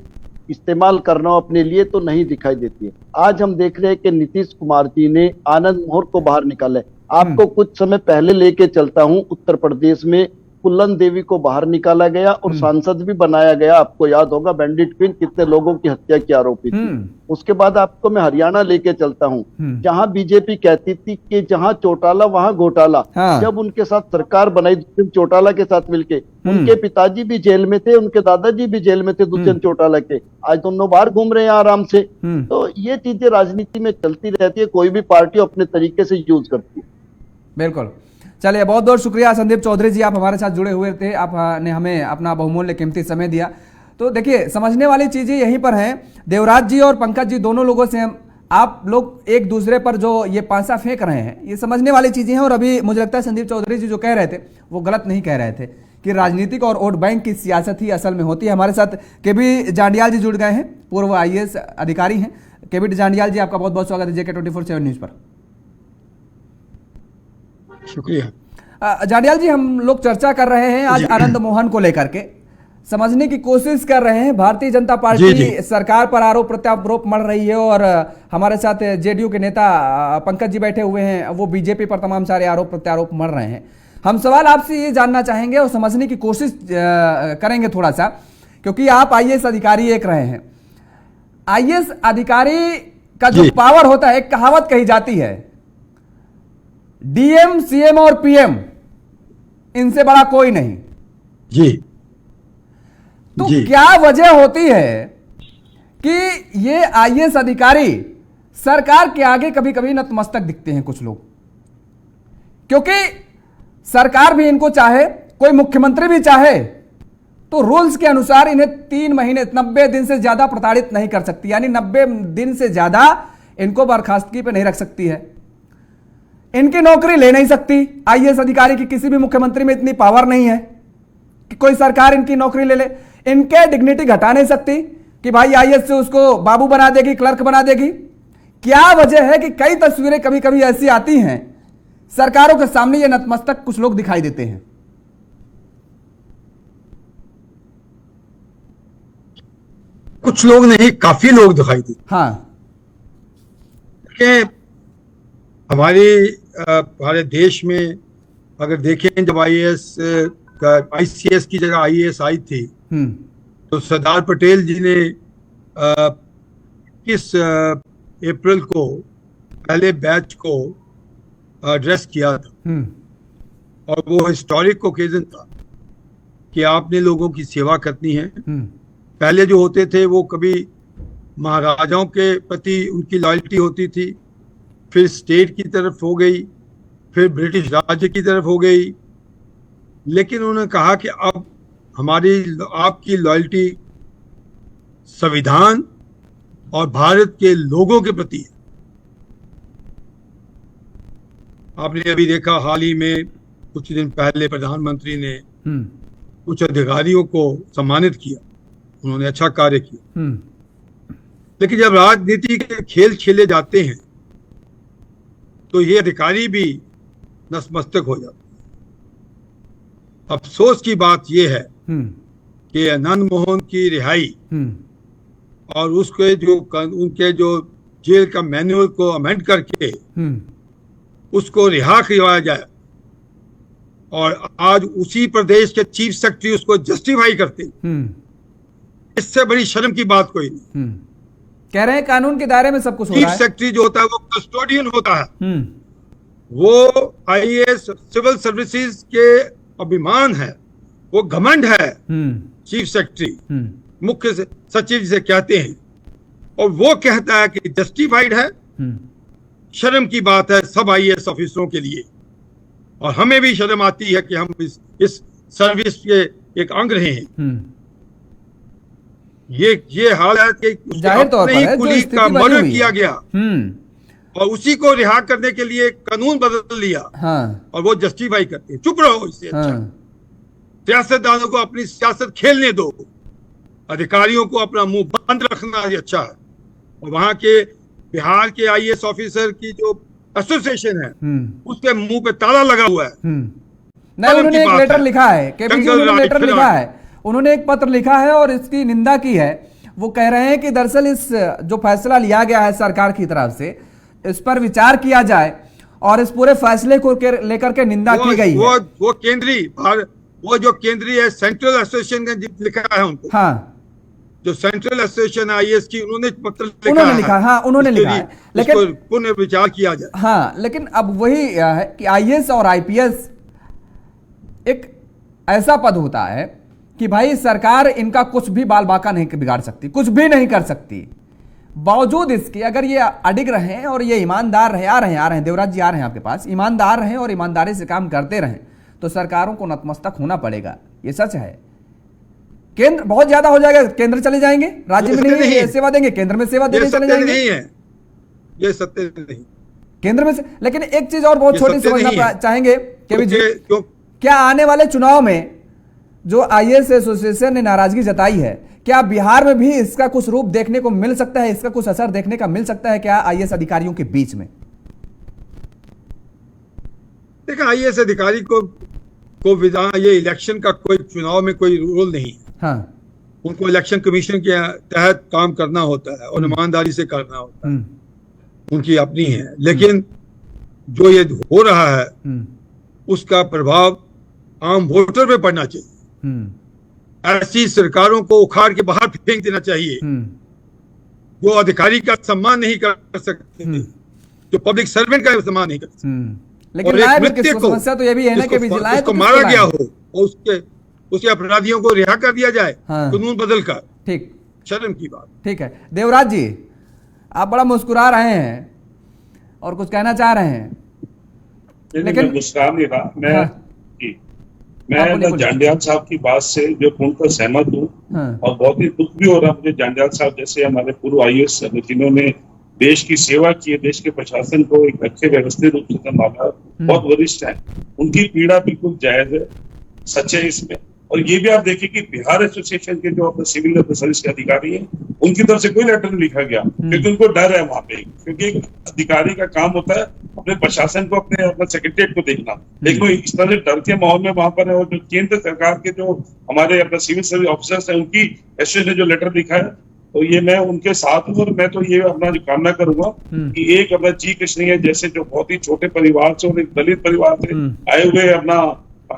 Speaker 8: इस्तेमाल करना हो अपने लिए तो नहीं दिखाई देती है। आज हम देख रहे हैं कि नीतीश कुमार जी ने आनंद मोहन को बाहर निकाला है। आपको कुछ समय पहले लेके चलता हूं, उत्तर प्रदेश में कुल्लन देवी को बाहर निकाला गया और सांसद भी बनाया गया। आपको याद होगा बैंडिट क्वीन कितने लोगों की हत्या की आरोपी थी। उसके बाद आपको मैं हरियाणा लेके चलता हूँ, जहां बीजेपी कहती थी कि जहां चौटाला वहां घोटाला। जब उनके साथ सरकार बनाई दुष्यंत चौटाला के साथ मिलके, उनके पिताजी भी जेल में थे, उनके दादाजी भी जेल में थे दुष्यंत चौटाला के। आज दोनों बाहर घूम रहे हैं आराम से। तो ये चीजें राजनीति में चलती रहती है, कोई भी पार्टी अपने तरीके से यूज करती है।
Speaker 1: बिल्कुल। चलिए, बहुत बहुत शुक्रिया संदीप चौधरी जी, आप हमारे साथ जुड़े हुए थे, आपने हमें अपना बहुमूल्य कीमती समय दिया। तो देखिए, समझने वाली चीजें यहीं पर हैं। देवराज जी और पंकज जी दोनों लोगों से आप लोग एक दूसरे पर जो ये पासा फेंक रहे हैं, ये समझने वाली चीजें हैं। और अभी मुझे लगता है संदीप चौधरी जी जो कह रहे थे वो गलत नहीं कह रहे थे कि राजनीतिक और वोट बैंक की सियासत ही असल में होती है। हमारे साथ केबी जांडियाल जी जुड़ गए हैं, पूर्व IAS अधिकारी हैं। केबी जांडियाल जी, आपका बहुत बहुत स्वागत है JK 24/7 न्यूज पर।
Speaker 9: शुक्रिया।
Speaker 1: जांडियाल जी, हम लोग चर्चा कर रहे हैं आज आनंद मोहन को लेकर के, समझने की कोशिश कर रहे हैं। भारतीय जनता पार्टी सरकार पर आरोप प्रत्यारोप मढ़ रही है और हमारे साथ जेडीयू के नेता पंकज जी बैठे हुए हैं, वो बीजेपी पर तमाम सारे आरोप प्रत्यारोप मढ़ रहे हैं। हम सवाल आपसे ये जानना चाहेंगे और समझने की कोशिश करेंगे थोड़ा सा, क्योंकि आप IAS अधिकारी एक रहे हैं। IAS अधिकारी का जो पावर होता है, एक कहावत कही जाती है, DM, CM और PM इनसे बड़ा कोई नहीं
Speaker 9: जी।
Speaker 1: तो क्या वजह होती है कि ये IAS अधिकारी सरकार के आगे कभी कभी नतमस्तक दिखते हैं कुछ लोग? क्योंकि सरकार भी इनको चाहे, कोई मुख्यमंत्री भी चाहे, तो रूल्स के अनुसार इन्हें 3 महीने 90 दिन से ज्यादा प्रताड़ित नहीं कर सकती, यानी 90 दिन से ज्यादा इनको बर्खास्तगी पे नहीं रख सकती है। इनकी नौकरी ले नहीं सकती। IAS अधिकारी की किसी भी मुख्यमंत्री में इतनी पावर नहीं है कि कोई सरकार इनकी नौकरी ले ले। इनके डिग्निटी घटा नहीं सकती कि भाई IAS से उसको बाबू बना देगी, क्लर्क बना देगी। क्या वजह है कि कई तस्वीरें कभी कभी ऐसी आती हैं, सरकारों के सामने ये नतमस्तक कुछ लोग दिखाई देते हैं?
Speaker 9: कुछ लोग नहीं, काफी लोग दिखाई देते।
Speaker 1: हाँ,
Speaker 9: हमारे देश में अगर देखें, जब ICS की जगह IAS आई थी, तो सरदार पटेल जी ने 21 अप्रैल को पहले बैच को एड्रेस किया था और वो हिस्टोरिक ओकेजन था कि आपने लोगों की सेवा करनी है। पहले जो होते थे वो कभी महाराजाओं के प्रति उनकी लॉयल्टी होती थी, फिर स्टेट की तरफ हो गई, फिर ब्रिटिश राज्य की तरफ हो गई, लेकिन उन्होंने कहा कि अब हमारी आपकी लॉयल्टी संविधान और भारत के लोगों के प्रति है। आपने अभी देखा हाल ही में कुछ दिन पहले प्रधानमंत्री ने कुछ अधिकारियों को सम्मानित किया, उन्होंने अच्छा कार्य किया। लेकिन जब राजनीति के खेल खेले जाते हैं तो ये अधिकारी भी नतमस्तक हो जाते हैं। अफसोस की बात यह है कि आनंद मोहन की रिहाई और उसके जो उनके जो जेल का मैनुअल को अमेंड करके उसको रिहा करवाया जाए और आज उसी प्रदेश के चीफ सेक्रेटरी उसको जस्टिफाई करते, इससे बड़ी शर्म की बात कोई नहीं।
Speaker 1: कह रहे हैं कानून के दायरे में सब कुछ हो रहा है।
Speaker 9: चीफ सेक्रेटरी जो होता है वो कस्टोडियन होता है, वो आईएएस सिविल सर्विसेज के अभिमान है, वो घमंड है। चीफ सेक्रेटरी मुख्य सचिव से कहते हैं और वो कहता है कि जस्टिफाइड है। शर्म की बात है सब आईएएस ऑफिसरों के लिए, और हमें भी शर्म आती है कि हम इस सर्विस के एक अंग रहे हैं। ये हाल है कि
Speaker 1: जाहिर तौर पर है,
Speaker 9: कुली का मर्डर किया गया और उसी को रिहा करने के लिए कानून बदल लिया। और वो जस्टिफाई करते हैं। चुप रहो, इससे अच्छा सियासतदानों को अपनी सियासत खेलने दो, अधिकारियों को अपना मुंह बंद रखना ही अच्छा है। और वहां के बिहार के आईएएस ऑफिसर की जो एसोसिएशन है उसके मुंह पे ताला लगा हुआ है।
Speaker 1: नहीं, उन्होंने एक लेटर लिखा है, केपी जी उन्होंने लेटर लिखा है, उन्होंने एक पत्र लिखा है और इसकी निंदा की है। वो कह रहे हैं कि दरअसल इस जो फैसला लिया गया है सरकार की तरफ से, इस पर विचार किया जाए और इस पूरे फैसले को लेकर के निंदा की गई है।
Speaker 9: वो केंद्रीय वो जो केंद्रीय सेंट्रल एसोसिएशन ने लिखा है उनको, जो सेंट्रल एसोसिएशन आईएएस की, उन्होंने पत्र लिखा,
Speaker 1: उन्होंने लिखा है, लेकिन
Speaker 9: पुनर्विचार किया जाए।
Speaker 1: लेकिन अब वही है कि आईएएस और आईपीएस एक ऐसा पद होता है कि भाई सरकार इनका कुछ भी बाल बाका नहीं बिगाड़ सकती, कुछ भी नहीं कर सकती। बावजूद इसके अगर ये अडिग रहे और ये ईमानदार रहे, आ रहे हैं देवराज जी, आ रहे हैं आपके पास, ईमानदार रहे और ईमानदारी से काम करते रहें तो सरकारों को नतमस्तक होना पड़ेगा। ये सच है। केंद्र बहुत ज्यादा हो जाएगा, केंद्र चले जाएंगे, राज्य में नहीं सेवा देंगे, केंद्र में सेवा देने चले जाएंगे।
Speaker 9: ये सत्य नहीं
Speaker 1: केंद्र में से। लेकिन एक चीज और बहुत छोटी समझना चाहेंगे केपी जी, क्या आने वाले चुनाव में जो आईएएस एसोसिएशन ने नाराजगी जताई है, क्या बिहार में भी इसका कुछ रूप देखने को मिल सकता है, इसका कुछ असर देखने का मिल सकता है क्या आईएएस अधिकारियों के बीच में?
Speaker 9: देखा, आईएएस अधिकारी को ये इलेक्शन का कोई चुनाव में कोई रोल नहीं है। उनको इलेक्शन कमीशन के तहत काम करना होता है और ईमानदारी से करना होता है, उनकी अपनी है। लेकिन जो ये हो रहा है उसका प्रभाव आम वोटर पे पड़ना चाहिए। ऐसी सरकारों को उखाड़ के बाहर फेंक देना चाहिए जो अधिकारी का सम्मान नहीं कर सकते, जो पब्लिक सर्वेंट का सम्मान नहीं कर सकते।
Speaker 1: लेकिन समस्या तो ये भी है ना कि विजिलेंस
Speaker 9: को मारा गया हो और उसके अपराधियों को रिहा कर दिया जाए कानून बदल कर।
Speaker 1: ठीक,
Speaker 9: शर्म की बात।
Speaker 1: ठीक है देवराज जी, आप बड़ा मुस्कुरा रहे हैं और कुछ कहना चाह रहे हैं।
Speaker 5: लेकिन मुस्कुरा नहीं रहा मैं जांडियाल साहब की बात से जो पूर्णतः सहमत हूँ और बहुत ही दुख भी हो रहा है मुझे। जांडियाल साहब जैसे हमारे पूर्व आईएएस जिन्होंने देश की सेवा की है, देश के प्रशासन को एक अच्छे व्यवस्थित रूप से संभाला, बहुत वरिष्ठ है, उनकी पीड़ा बिल्कुल जायज है, सच है इसमें। और ये भी आप देखिए कि बिहार एसोसिएशन के जो अपने सिविल सर्विस के अधिकारी हैं उनकी तरफ से कोई लेटर नहीं लिखा गया क्योंकि उनको डर है वहां पे, क्योंकि एक अधिकारी का काम होता है अपने प्रशासन को, अपने सेक्रेटरीट को देखना। लेकिन इस तरह से डर के माहौल में वहां पर है। और जो केंद्र सरकार के जो हमारे अपने सिविल सर्विस ऑफिसर्स हैं उनकी एसोसिएशन ने जो लेटर लिखा है तो ये मैं उनके साथ हूँ। और मैं तो ये अपना कामना करूंगा कि एक अपना जी कृष्णैया जैसे जो बहुत ही छोटे परिवार से और एक दलित परिवार से आए हुए अपना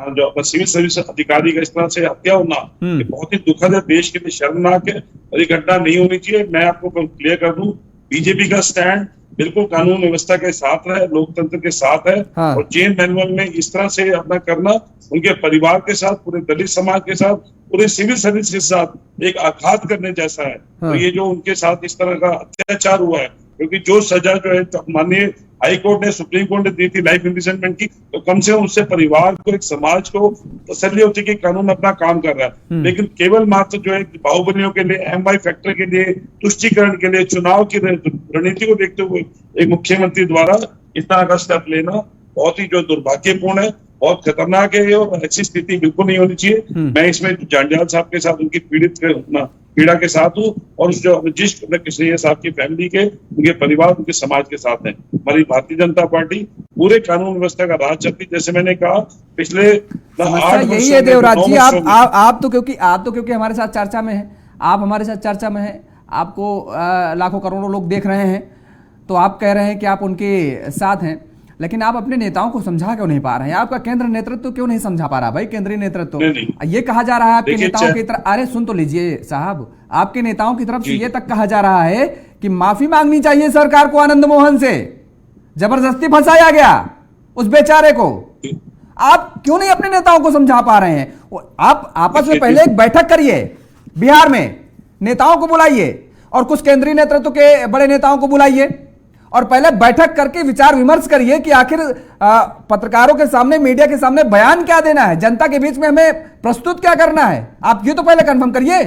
Speaker 5: जो अपना सिविल सर्विस अधिकारी का इस तरह से हत्या होना ये बहुत ही दुखद है, देश के लिए शर्मनाक है और ये घटना नहीं होनी चाहिए। मैं आपको क्लियर कर दूं, बीजेपी का स्टैंड बिल्कुल कानून व्यवस्था के साथ है, लोकतंत्र के साथ है।
Speaker 1: हाँ।
Speaker 5: और जेल मैनुअल में इस तरह से अपना करना उनके परिवार के साथ, पूरे दलित समाज के साथ, पूरे सिविल सर्विस के साथ एक आघात करने जैसा है।
Speaker 1: हाँ।
Speaker 5: तो ये जो उनके साथ इस तरह का अत्याचार हुआ है, क्योंकि जो सजा जो है माननीय हाई कोर्ट ने, सुप्रीम कोर्ट ने दी थी लाइफ इम्प्रिजनमेंट की, तो कम से कम उससे परिवार को, एक समाज को तसल्ली होती कि कानून अपना काम कर रहा है। लेकिन केवल मात्र जो है बाहुबलियों के लिए, एमवाई फैक्टर के लिए, तुष्टीकरण के लिए, चुनाव की रणनीति को देखते हुए एक मुख्यमंत्री द्वारा इस तरह का स्टेप लेना बहुत ही जो दुर्भाग्यपूर्ण है, बहुत खतरनाक है और ऐसी स्थिति बिल्कुल नहीं होनी चाहिए। मैं इसमें जांडियाल साहब के साथ, उनकी पीड़ा के साथ हूँ और जिस कृष्णैया साहब की फैमिली के, उनके परिवार, उनके समाज के साथ हैं। हमारी भारतीय जनता पार्टी पूरे कानून व्यवस्था का राज चलती, जैसे मैंने कहा पिछले 8
Speaker 1: यही है देवराज जी, आप तो क्योंकि हमारे साथ चर्चा में है, आप हमारे साथ चर्चा में है, आपको लाखों करोड़ों लोग देख रहे हैं, तो आप कह रहे हैं कि आप उनके साथ हैं, लेकिन आप अपने नेताओं को समझा क्यों नहीं पा रहे हैं? आपका केंद्र नेतृत्व क्यों नहीं समझा पा रहा भाई? केंद्रीय नेतृत्व ये कहा जा रहा है आपके नेताओं की तरफ, अरे सुन तो लीजिए साहब, आपके नेताओं की तरफ से ये तक कहा जा रहा है कि माफी मांगनी चाहिए सरकार को आनंद मोहन से, जबरदस्ती फंसाया गया उस बेचारे को। आप क्यों नहीं अपने नेताओं को समझा पा रहे हैं? आप आपस में पहले एक बैठक करिए, बिहार में नेताओं को बुलाइए और कुछ केंद्रीय नेतृत्व के बड़े नेताओं को बुलाइए और पहले बैठक करके विचार विमर्श करिए कि आखिर पत्रकारों के सामने, मीडिया के सामने बयान क्या देना है, जनता के बीच में हमें प्रस्तुत क्या करना है। आप ये तो पहले कंफर्म करिए।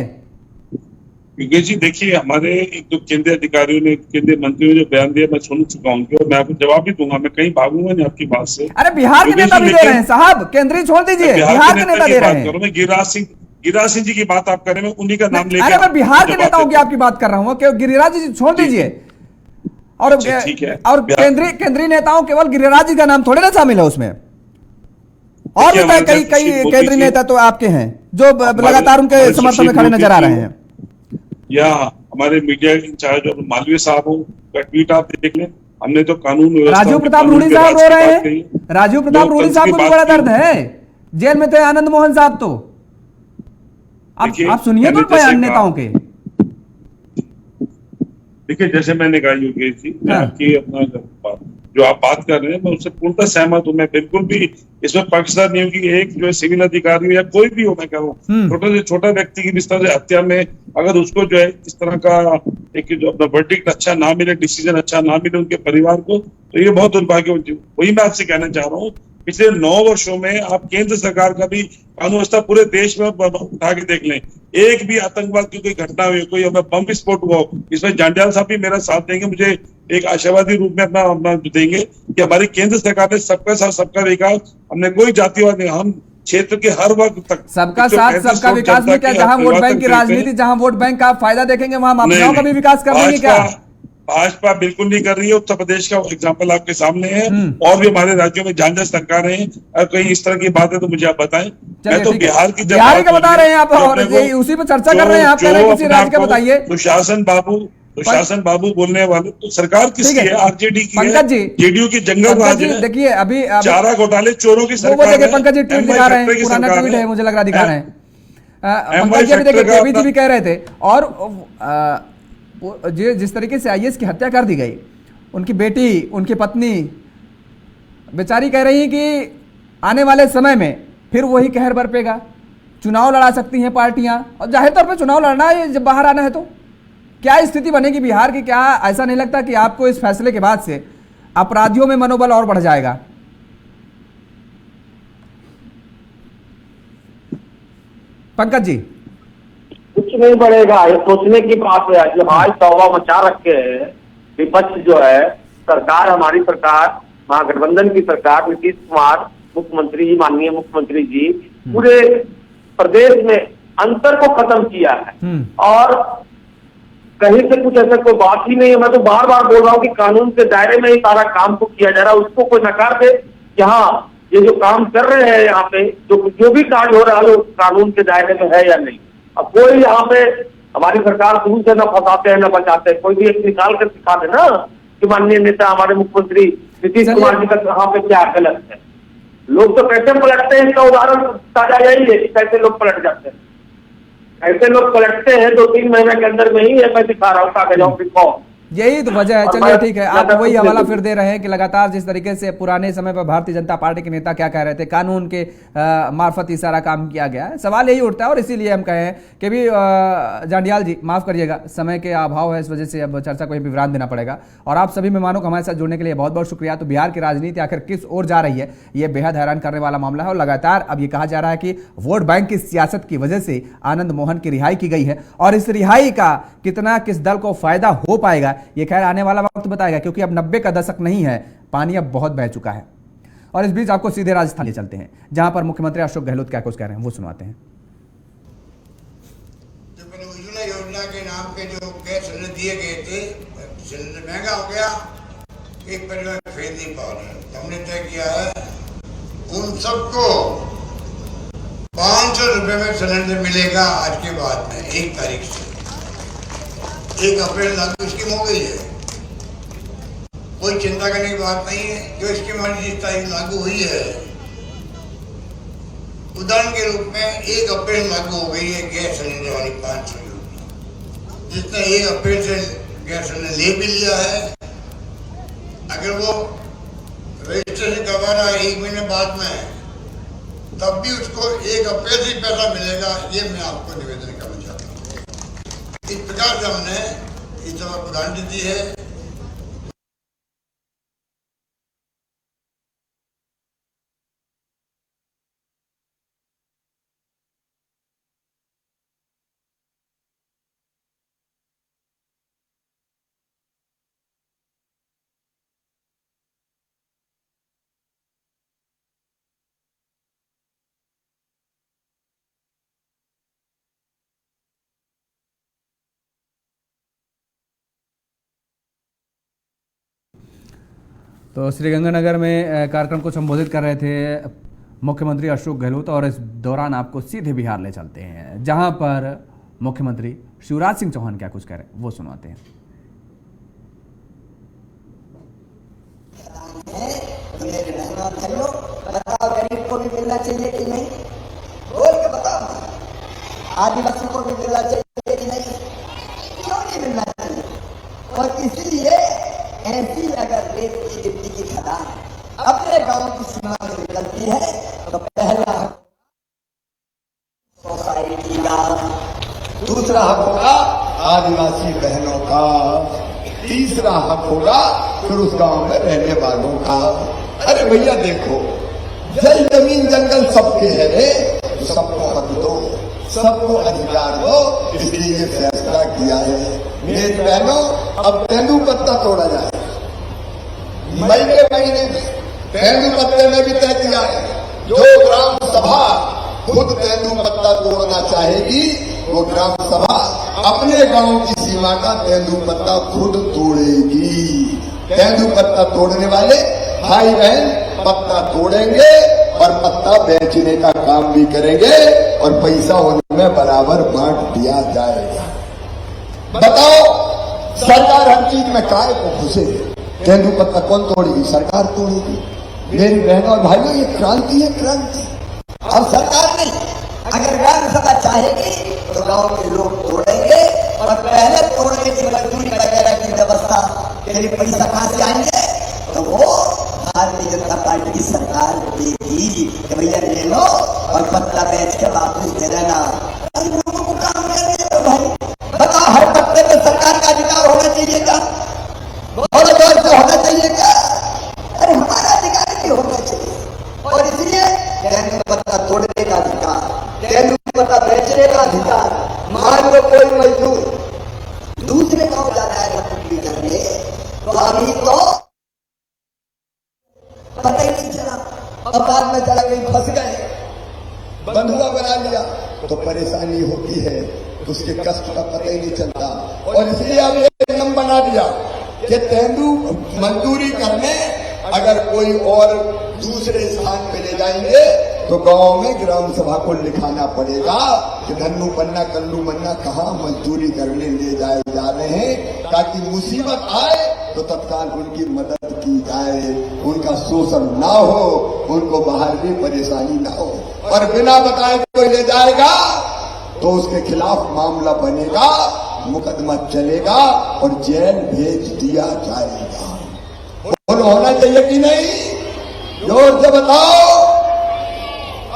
Speaker 5: योगेश जी देखिए, हमारे एक तो केंद्रीय अधिकारियों ने, केंद्रीय मंत्रियों ने जो बयान दिया मैं सुन चुका हूँ और मैं आपको जवाब भी दूंगा, मैं कहीं भागूंगा नहीं आपकी बात से।
Speaker 1: अरे बिहार के नेता भी दे रहे हैं साहब, केंद्रीय छोड़ दीजिए, बिहार के नेता दे रहे हैं।
Speaker 5: मैं गिरिराज सिंह जी की बात आप कर रहे हैं, मैं उन्हीं का नाम लेकर,
Speaker 1: अरे मैं बिहार के नेताओं की आपकी बात कर रहा हूँ, गिरिराज जी छोड़ दीजिए। और केंद्रीय नेताओं केवल गिरिराज जी का नाम थोड़े ना शामिल है उसमें, और भी कई केंद्रीय नेता तो आपके हैं जो लगातार उनके समर्थन में खड़े नजर आ रहे हैं।
Speaker 5: या हमारे मीडिया इंचार्ज और मालवीय साहब हो का ट्वीट आप देख लें, हमने तो कानून,
Speaker 1: राजीव प्रताप रूडी साहब रो रहे हैं, राजीव प्रताप रूडी साहब को भी बड़ा दर्द है, जेल में थे आनंद मोहन साहब। तो आप सुनिए तो बयान नेताओं के।
Speaker 5: देखिए जैसे मैंने कहा योगेश जी, मैं आपकी अपना जो आप बात कर रहे हैं मैं उससे पूर्णतः सहमत हूँ। मैं बिल्कुल भी इसमें पक्षधर नहीं हूँ कि एक जो है सिविल अधिकारी हो या कोई भी हो, मैं कह रहा हूँ छोटे से छोटा व्यक्ति की इस तरह से हत्या में अगर उसको जो है इस तरह का एक जो अपना वर्डिक्ट अच्छा ना मिले, डिसीजन अच्छा ना मिले उनके परिवार को, तो ये बहुत दुर्भाग्य। वही मैं आपसे कहना चाह रहा हूँ, पिछले 9 वर्षों में आप केंद्र सरकार का भी कानून व्यवस्था पूरे देश में उठा के देख लें, एक भी आतंकवाद की कोई घटना हुई, कोई बम विस्फोट हुआ, इसमें जांडियाल साहब भी मेरा साथ देंगे, मुझे एक आशावादी रूप में अपना देंगे कि हमारी केंद्र सरकार ने सबका साथ सबका विकास, हमने कोई जातिवाद नहीं, हम क्षेत्र के हर वर्ग तक
Speaker 1: सबका साथ सबका विकास में क्या, जहां वोट बैंक की राजनीति, जहां वोट बैंक का फायदा देखेंगे वहां माफियाओं का भी विकास कर देंगे क्या?
Speaker 5: भाजपा बिल्कुल नहीं कर रही है। उत्तर प्रदेश का एग्जाम्पल आपके सामने है और भी हमारे राज्यों में जहां सरकारें हैं, अगर कहीं इस तरह की बात है तो मुझे आप बताएं। मैं तो बिहार की
Speaker 1: का बता रहे हैं आप, और उसी पर चर्चा कर रहे हैं आप, कह रहे हैं किसी राज्य का बताइए।
Speaker 5: सुशासन बाबू बोलने वाले तो सरकार किसकी है? आरजेडी की है,
Speaker 1: पंकज जी,
Speaker 5: जेडीयू की जंगल राज है।
Speaker 1: देखिए अभी
Speaker 5: चारा घोटाले चोरों की सरकार है।
Speaker 1: पंकज जी ट्वीट दिखा रहे हैं, पुराना ट्वीट है मुझे लग रहा दिखा रहे हैं। पंकज जी अभी देखिए केबी जी भी कह रहे थे, और जिस तरीके से आईएएस की हत्या कर दी गई, उनकी बेटी, उनकी पत्नी बेचारी कह रही है कि आने वाले समय में फिर वही कहर बरपेगा, चुनाव लड़ा सकती हैं पार्टियां, और जाहिर तौर पे चुनाव लड़ना है जब बाहर आना है तो क्या स्थिति बनेगी बिहार की? क्या ऐसा नहीं लगता कि आपको इस फैसले के बाद से अपराधियों में मनोबल और बढ़ जाएगा? पंकज जी
Speaker 7: कुछ नहीं बढ़ेगा, ये सोचने की बात है। जो आज तौबा मचा रखे है विपक्ष जो है, सरकार, हमारी सरकार, महागठबंधन की सरकार, नीतीश कुमार मुख्यमंत्री जी, माननीय मुख्यमंत्री जी, पूरे प्रदेश में अंतर को खत्म किया है और कहीं से कुछ ऐसा कोई बात ही नहीं है। मैं तो बार बार बोल रहा हूँ कि कानून के दायरे में ही सारा काम को किया जा रहा है, उसको कोई नकार दे कि हाँ ये जो काम कर रहे हैं यहाँ पे, जो भी कार्य हो रहा है वो कानून के दायरे में है या नहीं। अब कोई यहाँ पे हमारी सरकार शुरू से न फंसाते हैं न बचाते हैं, कोई भी एक निकाल कर सिखा दे ना कि माननीय नेता हमारे मुख्यमंत्री नीतीश कुमार जी का कहाँ पे क्या गलत है। लोग तो कैसे पलटते हैं, इसका उदाहरण ताजा यही है कि कैसे लोग पलट जाते हैं। ऐसे लोग पलटते हैं 2-3 महीने के अंदर में ही, मैं दिखा रहा हूँ कागजों की फॉर्म।
Speaker 1: यही तो वजह है। चलिए ठीक है, आप वही हवाला फिर दे रहे हैं कि लगातार जिस तरीके से पुराने समय पर भारतीय जनता पार्टी के नेता क्या कह रहे थे, कानून के मार्फत ही सारा काम किया गया है। सवाल यही उठता है और इसीलिए हम कहें कि भी जांडियाल जी माफ करिएगा, समय के अभाव है, इस वजह से अब चर्चा को ही विवरण देना पड़ेगा। और आप सभी मेहमानों को हमारे साथ जुड़ने के लिए बहुत बहुत शुक्रिया। तो बिहार की राजनीति आखिर किस ओर जा रही है, ये बेहद हैरान करने वाला मामला है। और लगातार अब ये कहा जा रहा है कि वोट बैंक की सियासत की वजह से आनंद मोहन की रिहाई की गई है, और इस रिहाई का कितना किस दल को फायदा हो पाएगा ये खैर आने वाला वक्त बताएगा, क्योंकि अब 90 का दशक नहीं है, पानी अब बहुत बह चुका है। और इस बीच आपको सीधे राजस्थान ले चलते हैं, जहां पर मुख्यमंत्री अशोक गहलोत क्या कुछ कह रहे हैं वो सुनाते हैं।
Speaker 10: उज्ज्वला योजना के नाम पे जो गैस सिलेंडर दिए गए थे, सिलेंडर महंगा हो गया, एक परिवार खरीद नहीं पा रहे। हमने तय किया है उन सबको 500 रुपए में सिलेंडर मिलेगा आज के बाद में, 1 तारीख से। 1 अप्रैल लागू स्कीम हो गई है, कोई चिंता करने की बात नहीं है। जो स्कीम हमारी जिस तारीख लागू हुई है, उदाहरण के रूप में 1 अप्रैल लागू हो गई है गैस सिलेंडर वाली 500 यूनिट। जिसने 1 अप्रैल से गैस सिलेंडर ले भी लिया है, अगर वो रजिस्ट्रेशन करवा रहा है 1 महीने बाद में, तब भी उसको 1 अप्रैल से पैसा मिलेगा। ये मैं आपको निवेदन करना चाहता हूँ। इस प्रकार से हमने इस समय प्रधान दी है।
Speaker 1: तो श्रीगंगानगर में कार्यक्रम को संबोधित कर रहे थे मुख्यमंत्री अशोक गहलोत, और इस दौरान आपको सीधे बिहार ले चलते हैं, जहां पर मुख्यमंत्री शिवराज सिंह चौहान क्या कुछ कह रहे हैं वो सुनाते हैं।
Speaker 11: बताओ गरीब को भी मिलना चाहिए कि नहीं, बोल के बताओ। आदिवासी को भी मिलना चाहिए कि नहीं, क्यों नहीं मिलना चाहिए। और इसलिए ऐसी अगर रेत की गिट्टी की खदान अपने गांव की सीमा में निकलती है तो पहला सोसाइटी का, दूसरा हक होगा आदिवासी बहनों का, तीसरा हक होगा फिर उस गांव में रहने वालों का। अरे भैया देखो, जल जमीन जंगल सबके है रे, तो सबको हक दो, सबको अधिकार दो। इसलिए ये फैसला किया है। मेरी बहनों, अब तेंदुपत्ता तोड़ा जाए। मई के महीने में तेंदुपत्ते में भी तय किया है, जो ग्राम सभा खुद तेंदुपत्ता तोड़ना चाहेगी, वो ग्राम सभा अपने गांव की सीमा का तेंदुपत्ता खुद तोड़ेगी। तेंदुपत्ता तोड़ने वाले भाई बहन पत्ता तोड़ेंगे और पत्ता बेचने का काम भी करेंगे, और पैसा उनमें बराबर बांट दिया जाएगा। बताओ, सरकार हर चीज में काय को घुसे, तेंदुपत्ता कौन तोड़ेगी? सरकार तोड़ेगी। मेरी बहनों और भाइयों, ये क्रांति है, क्रांति। अब सरकार नहीं, अगर ग्राम सभा चाहेगी तो गांव के लोग तोड़ेंगे, और पहले तोड़ने की मजदूरी वगैरह की व्यवस्था के लिए पैसा कहां से आएंगे, तो वो भारतीय जनता पार्टी की सरकार देगी। भैया ले लो और पत्ता बेच के वापस दे देना। लोगों को काम करने दो भाई। बताओ, हर पत्ते में सरकार का अधिकार होना चाहिए क्या? बहुत जोर से होना चाहिए क्या? अरे हमारा अधिकार भी होना चाहिए। और इसलिए तेंदुपत्ता तोड़ने का अधिकार, तेंदुपत्ता बेचने का अधिकार, मान लो कोई मजदूर दूसरे गांव जा रहा है नौकरी करने, तो अभी तो पता ही नहीं चला, अब बाद में चला गई, फंस गए, बंधुआ बना लिया तो परेशानी होती है, उसके कष्ट का पता ही नहीं चलता। और इसलिए अब एक नियम बना दिया कि तेंदु मजदूरी करने अगर कोई और दूसरे स्थान पे ले जाएंगे तो गांव में ग्राम सभा को लिखाना पड़ेगा कि धन्नू पन्ना कल्लू मन्ना कहाँ मजदूरी करने ले जाए जा रहे हैं, ताकि मुसीबत आए तो तत्काल उनकी मदद की जाए, उनका शोषण ना हो, उनको बाहर भी परेशानी ना हो। और बिना बताए कोई ले जाएगा तो उसके खिलाफ मामला बनेगा, मुकदमा चलेगा और जेल भेज दिया जाएगा। बोलो होना चाहिए कि नहीं? जोर से बताओ।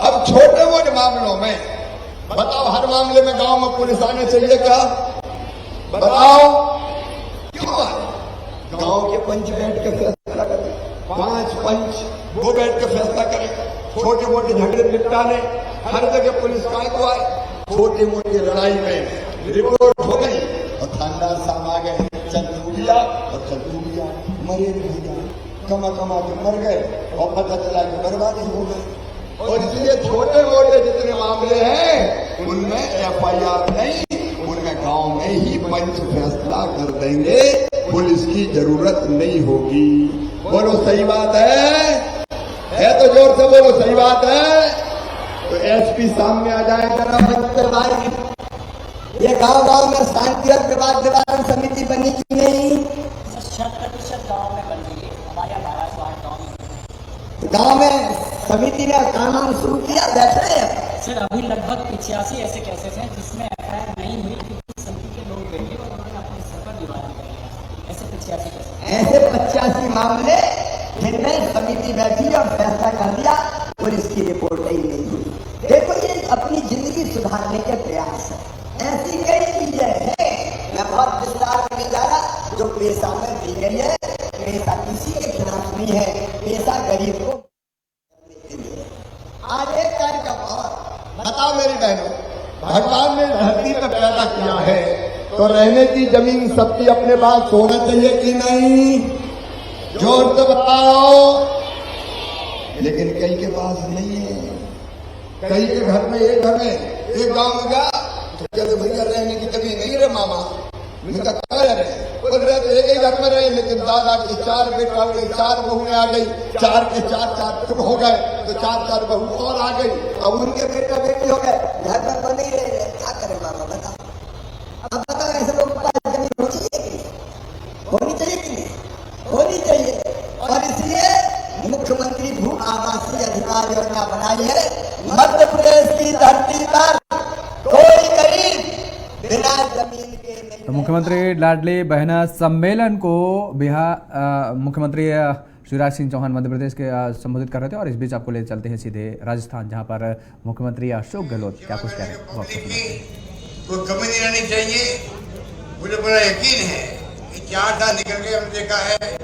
Speaker 11: अब छोटे मोटे मामलों में बताओ, हर मामले में गांव में पुलिस आने चाहिए क्या? बताओ क्यों आए? गांव के पंच बैठ के फैसला करें, 5 पंच वो बैठ के फैसला करें, छोटे मोटे झगड़े निपटाने। हर जगह पुलिस काय को आए? छोटी मोटी लड़ाई में रिपोर्ट हो गई और थानेदार साहब आ गए, चल डूबिया और चल डूबिया, मरे भैया, कमा के मर गए और पता चला कि बर्बादी हो गई। और इसलिए छोटे मोटे जितने मामले हैं उनमें FIR नहीं, उनमें गांव में ही पंच फैसला कर देंगे, पुलिस की जरूरत नहीं होगी। बोलो सही बात है तो जोर से बोलो सही बात है। तो SP सामने आ जाए जरा, बंद करवाए। ये गांव में शांति और विवाद निवारण समिति बनी की नहीं?
Speaker 12: 60% गाँव में बन गई है, हमारे 1208 गाँव में।
Speaker 11: गांव में समिति ने काम शुरू किया, बैठे हैं
Speaker 12: सर। अभी लगभग 85 ऐसे केसेस हैं जिसमें FIR नहीं हुई क्योंकि समिति के लोग बैठे और उन्होंने अपने स्तर पर निवारण कर लिया। ऐसे 85 केसेस,
Speaker 11: ऐसे 85 मामले जिनमें समिति बैठी और फैसला कर दिया और इसकी रिपोर्ट ही नहीं हुई। देखो ये अपनी जिंदगी सुधारने के प्रयास है। ऐसी कई चीजें हैं, मैं बहुत विस्तार में जा रहा, जो पेशा में दी गई है। पेशा किसी के खिलाफ नहीं है, पेशा गरीब को। आज एक कार्य का पावर बताओ मेरी बहनों, भगवान ने धरती में पैदा किया है तो रहने की जमीन सबकी अपने पास होना चाहिए कि नहीं? जोर से बताओ। लेकिन कई के पास नहीं है। कई के घर में एक गांव में गया तो कहते भैया रहने की जमीन नहीं रे मामा। उनका कहा रहे बोल रहे तो एक ही घर में रहे, लेकिन दादा के 4 बेटा हो गए, 4 बहुएं आ गई, 4 के 4 चुप हो गए तो 4 बहू और आ गई। अब उनके बेटा बेटी हो गए, घर पर तो नहीं रहे, क्या करें मामा बताओ। अब बताओ ऐसे लोग के पास जमीन होनी चाहिए कि नहीं? होनी चाहिए। और इसलिए मुख्यमंत्री भू आवासीय अधिकार योजना बनाई है। मध्य प्रदेश की धरती पर कोई गरीब बिना जमीन के नहीं।
Speaker 1: तो मुख्यमंत्री लाडली बहना सम्मेलन को बिहार मुख्यमंत्री शिवराज सिंह चौहान मध्य प्रदेश के संबोधित कर रहे थे। और इस बीच आपको ले चलते हैं सीधे राजस्थान, जहां पर मुख्यमंत्री अशोक गहलोत क्या कुछ कह रहे हैं।
Speaker 10: कोई कमी नहीं रहनी चाहिए। मुझे बड़ा यकीन है कि 4 साल निकल के हमने देखा है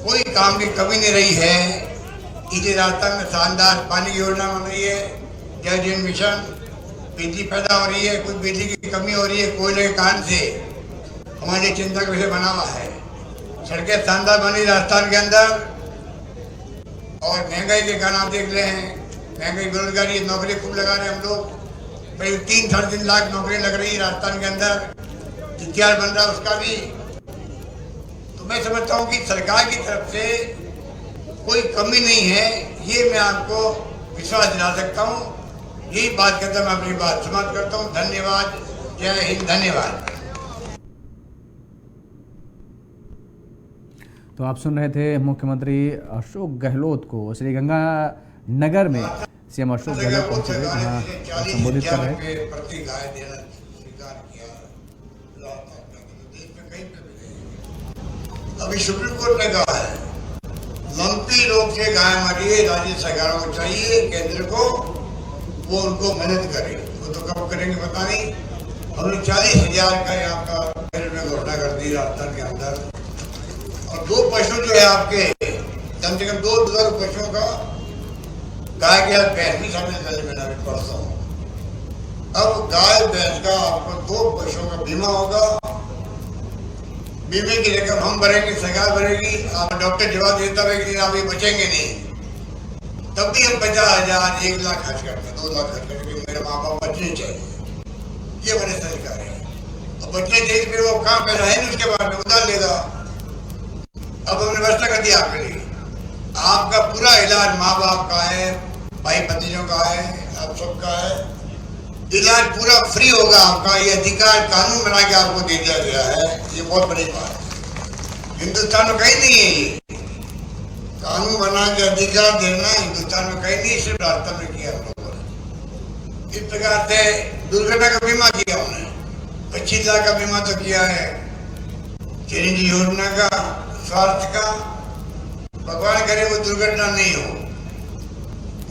Speaker 10: कोई काम की कमी नहीं रही है। इसी राजस्थान में शानदार पानी की योजना बन रही है, जल जीवन मिशन, बिजली पैदा हो रही है, कुछ बिजली की कमी हो रही है कोयले के कारण से, हमारे लिए चिंता का विषय बना हुआ है। सड़कें शानदार बनी राजस्थान के अंदर। और महंगाई के कारण आप देख रहे हैं, महंगाई, बेरोजगारी, नौकरी खूब लगा रहे हैं हम लोग। करीब 3-3.5 लाख नौकरी लग रही है राजस्थान के अंदर। इतिहास बन रहा है उसका भी। तो मैं समझता हूँ कि सरकार की तरफ से कोई कमी नहीं है, ये मैं आपको विश्वास दिला सकता हूँ। यही बात करता मैं अपनी बात समाप्त करता हूँ। धन्यवाद। जय हिंद। धन्यवाद।
Speaker 1: तो आप सुन रहे थे मुख्यमंत्री अशोक गहलोत को श्रीगंगानगर में सीएम अशोक गहलोत पहुंचे थे, जहां संबोधित कर रहे थे।
Speaker 10: अभी सुप्रीम कोर्ट ने कहा है मंत्री लोग से गाय मारिए, राज्य सरकारों को चाहिए केंद्र को वो उनको मदद करे। वो तो कब करेंगे पता नहीं। हमने 40,000 का यहाँ का मेरिट में घोषणा कर दी राजस्थान के अंदर। और 2 पशु जो है आपके, कम से कम 2,000 पशुओं का गाय के साथ भैंस भी शामिल करने में नागरिक पढ़ता हूँ। अब गाय भैंस का आपको 2 पशुओं का बीमा होगा। बीमे की रकम हम भरेंगे, सरकार भरेगी। आप डॉक्टर जवाब देता है कि आप ये बचेंगे नहीं, तब भी हम 50,000, 1 लाख खर्च करते हैं, 2 लाख खर्च करके मेरे माँ बाप बचने चाहिए। ये बड़े सरकार है। अब बचने चाहिए फिर वो कहाँ पैसा है नहीं, उसके बाद में उधार लेगा। अब हमने व्यवस्था कर दिया आपके लिए। आपका पूरा इलाज माँ बाप का है, भाई भतीजों का है, आप सबका है। इलाज पूरा फ्री होगा आपका। ये अधिकार कानून बना के आपको दे दिया गया है। ये बहुत बड़ी बात है। हिंदुस्तान में कहीं नहीं है ये कानून बना के अधिकार देना, हिंदुस्तान में कहीं नहीं, सिर्फ राजस्थान में किया हम लोगों ने। इस प्रकार से दुर्घटना का बीमा किया उन्होंने, 25 लाख का बीमा तो किया है, चिरंजीवी योजना का, स्वास्थ्य का। भगवान करे वो दुर्घटना नहीं हो,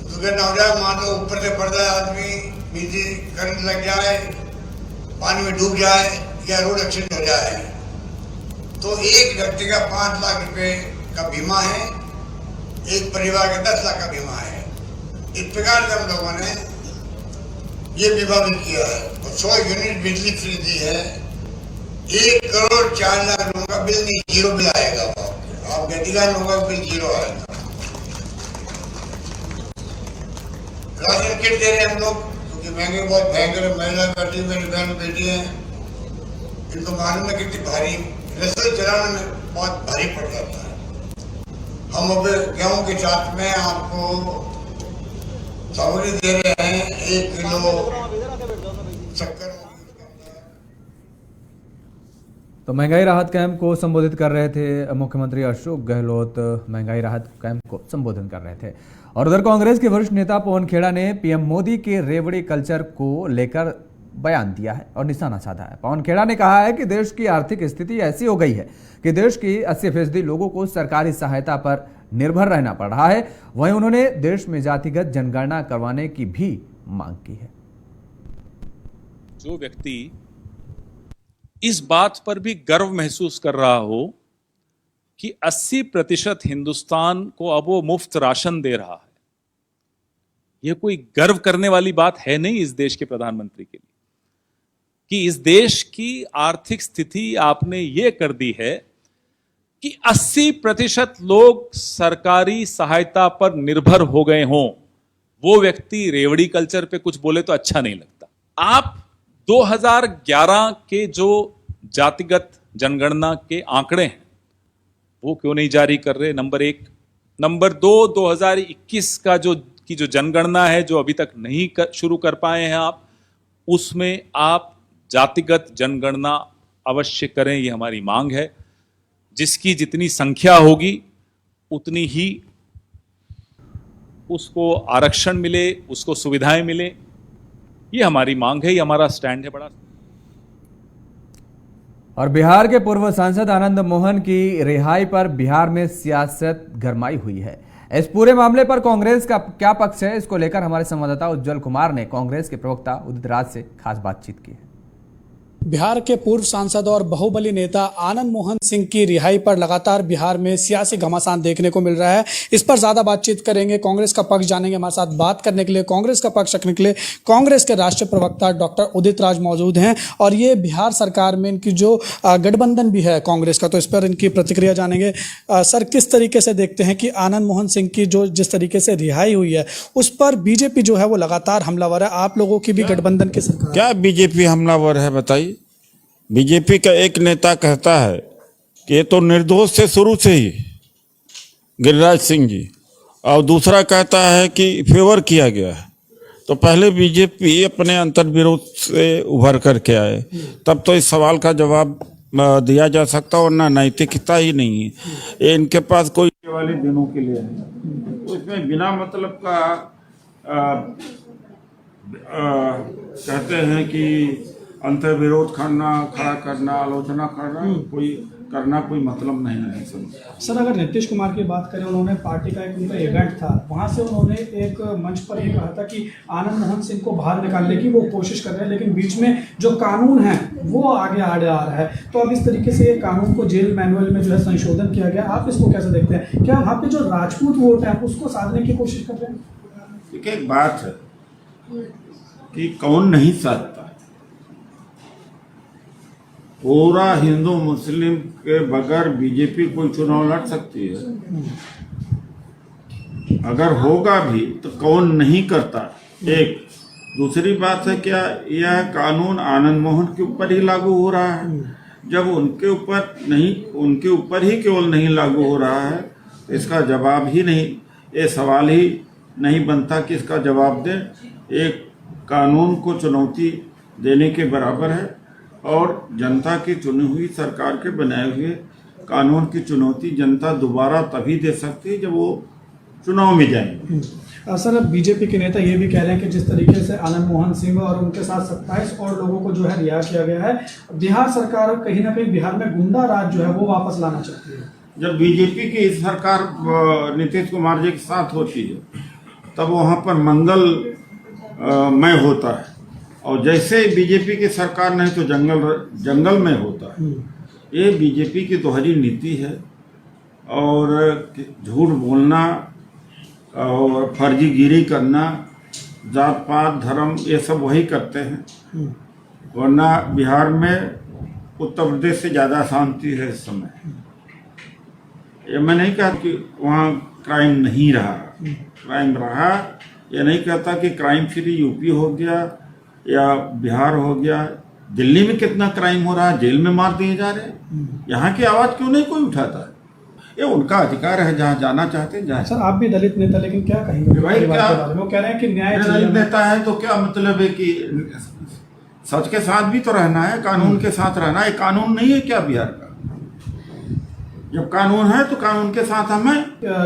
Speaker 10: दुर्घटना हो जाए, मान लो ऊपर से पड़ जाए आदमी, बिजली करंट लग जाए, पानी में डूब जाए या रोड एक्सीडेंट हो जाए, तो एक व्यक्ति का 5 लाख रुपए का बीमा है, एक परिवार का 10 लाख का बीमा है। इस प्रकार से हम लोगों ने ये बीमा भी किया है और 100 यूनिट बिजली फ्री दी है। 1 करोड़ 4 लाख लोगों का बिल नहीं, जीरो बिल आएगा, आप अधिकार लोगों का बिल जीरो आएगा। राशन किट दे रहे हैं हम लोग, क्योंकि महंगे बहुत भयंकर है, महिला बेटी, मेरी बहन बेटी है, इनको मालूम है कितनी भारी रसोई चलाने में बहुत भारी पड़ जाता है। हम अब गेहूं के साथ में आपको सामग्री दे रहे हैं, 1 किलो शक्कर।
Speaker 1: तो महंगाई राहत कैंप को संबोधित कर रहे थे मुख्यमंत्री अशोक गहलोत, महंगाई राहत कैंप को संबोधन कर रहे थे। और उधर कांग्रेस के वरिष्ठ नेता पवन खेड़ा ने पीएम मोदी के रेवड़ी कल्चर को लेकर बयान दिया है और निशाना साधा है। पवन खेड़ा ने कहा है कि देश की आर्थिक स्थिति ऐसी हो गई है कि देश की 80% लोगों को सरकारी सहायता पर निर्भर रहना पड़ रहा है। वहीं उन्होंने देश में जातिगत जनगणना करवाने की भी मांग की है।
Speaker 13: जो व्यक्ति इस बात पर भी गर्व महसूस कर रहा हो कि 80% हिंदुस्तान को अब वो मुफ्त राशन दे रहा है, यह कोई गर्व करने वाली बात है नहीं इस देश के प्रधानमंत्री के लिए, कि इस देश की आर्थिक स्थिति आपने ये कर दी है कि 80% लोग सरकारी सहायता पर निर्भर हो गए हों। वो व्यक्ति रेवड़ी कल्चर पे कुछ बोले तो अच्छा नहीं लगता। आप 2011 के जो जातिगत जनगणना के आंकड़े हैं वो क्यों नहीं जारी कर रहे? नंबर 1। नंबर 2, 2021 का जो जनगणना है जो अभी तक नहीं शुरू कर पाए हैं आप, उसमें आप जातिगत जनगणना अवश्य करें, ये हमारी मांग है। जिसकी जितनी संख्या होगी उतनी ही उसको आरक्षण मिले, उसको सुविधाएं मिले, ये हमारी मांग है, ये हमारा स्टैंड है बड़ा।
Speaker 1: और बिहार के पूर्व सांसद आनंद मोहन की रिहाई पर बिहार में सियासत गरमाई हुई है। इस पूरे मामले पर कांग्रेस का क्या पक्ष है, इसको लेकर हमारे संवाददाता उज्जवल कुमार ने कांग्रेस के प्रवक्ता उदित राज से खास बातचीत की है।
Speaker 14: बिहार के पूर्व सांसद और बाहुबली नेता आनंद मोहन सिंह की रिहाई पर लगातार बिहार में सियासी घमासान देखने को मिल रहा है। इस पर ज्यादा बातचीत करेंगे, कांग्रेस का पक्ष जानेंगे। हमारे साथ बात करने के लिए, कांग्रेस का पक्ष रखने के लिए कांग्रेस के राष्ट्रीय प्रवक्ता डॉक्टर उदित राज मौजूद हैं। और ये बिहार सरकार में इनकी जो गठबंधन भी है कांग्रेस का, तो इस पर इनकी प्रतिक्रिया जानेंगे। सर, किस तरीके से देखते हैं कि आनंद मोहन सिंह की जो जिस तरीके से रिहाई हुई है उस पर बीजेपी जो है वो लगातार हमलावर है? आप लोगों की भी गठबंधन की सरकार।
Speaker 15: क्या बीजेपी हमलावर है बताइए? बीजेपी का एक नेता कहता है कि ये तो निर्दोष से शुरू से ही गिरिराज सिंह जी, और दूसरा कहता है कि फेवर किया गया है। तो पहले बीजेपी अपने अंतर्विरोध से उभर करके आए, तब तो इस सवाल का जवाब दिया जा सकता, वरना नैतिकता ही नहीं है। ये इनके पास कोई वाले दिनों के लिए है, तो इसमें बिना मतलब का कहते हैं कि अंतर्विरोध खड़ा करना, आलोचना करना कोई मतलब नहीं है।
Speaker 14: सर, अगर नीतीश कुमार की बात करें, उन्होंने पार्टी का एक उनका इवेंट था, वहां से उन्होंने एक मंच पर ये कहा था कि आनंद मोहन सिंह को बाहर निकालने की वो कोशिश कर रहे हैं, लेकिन बीच में जो कानून है वो आगे आ रहा है। तो अब इस तरीके से ये कानून को जेल मैनुअल में जो है संशोधन किया गया, आप इसको कैसे देखते हैं? क्या वहाँ पे जो राजपूत वोट है उसको साधने की कोशिश कर रहे हैं?
Speaker 15: देखिए, एक बात है कि कौन नहीं साधता। पूरा हिंदू मुस्लिम के बगैर बीजेपी कोई चुनाव लड़ सकती है? अगर होगा भी तो कौन नहीं करता। एक दूसरी बात है, क्या यह कानून आनंद मोहन के ऊपर ही लागू हो रहा है? जब उनके ऊपर नहीं, उनके ऊपर ही केवल नहीं लागू हो रहा है, तो इसका जवाब ही नहीं, ये सवाल ही नहीं बनता कि इसका जवाब दें। एक कानून को चुनौती देने के बराबर है और जनता की चुनी हुई सरकार के बनाए हुए कानून की चुनौती जनता दोबारा तभी दे सकती है जब वो चुनाव में जाएंगे।
Speaker 14: सर, बीजेपी के नेता ये भी कह रहे हैं कि जिस तरीके से आनंद मोहन सिंह और उनके साथ 27 और लोगों को जो है रिहा किया गया है, बिहार सरकार कहीं ना कहीं बिहार में गुंडा राज जो है वो वापस लाना चाहती है।
Speaker 15: जब बीजेपी की सरकार नीतीश कुमार जी के साथ होती है तब वहाँ पर मंगलमय होता है, और जैसे बीजेपी की सरकार नहीं तो जंगलमय होता है। ये बीजेपी की दोहरी नीति है, और झूठ बोलना और फर्जीगिरी करना, जात पात धर्म ये सब वही करते हैं। वरना बिहार में उत्तर प्रदेश से ज़्यादा शांति है इस समय। ये मैं नहीं कहता कि वहाँ क्राइम नहीं रहा, क्राइम रहा। ये नहीं कहता कि क्राइम फ्री यूपी हो गया या बिहार हो गया। दिल्ली में कितना क्राइम हो रहा है, जेल में मार दिए जा रहे हैं। यहाँ की आवाज़ क्यों नहीं कोई उठाता है? ये उनका अधिकार है, जहाँ जाना चाहते हैं जाए।
Speaker 14: सर, आप भी दलित नेता, लेकिन क्या कहेंगे
Speaker 15: भाई? क्या
Speaker 14: वो कह रहे हैं कि न्याय
Speaker 15: दलित नेता है तो क्या मतलब है कि सच के साथ भी तो रहना है, कानून के साथ रहना है। कानून नहीं है क्या बिहार का? जब कानून है तो कानून के साथ हमें।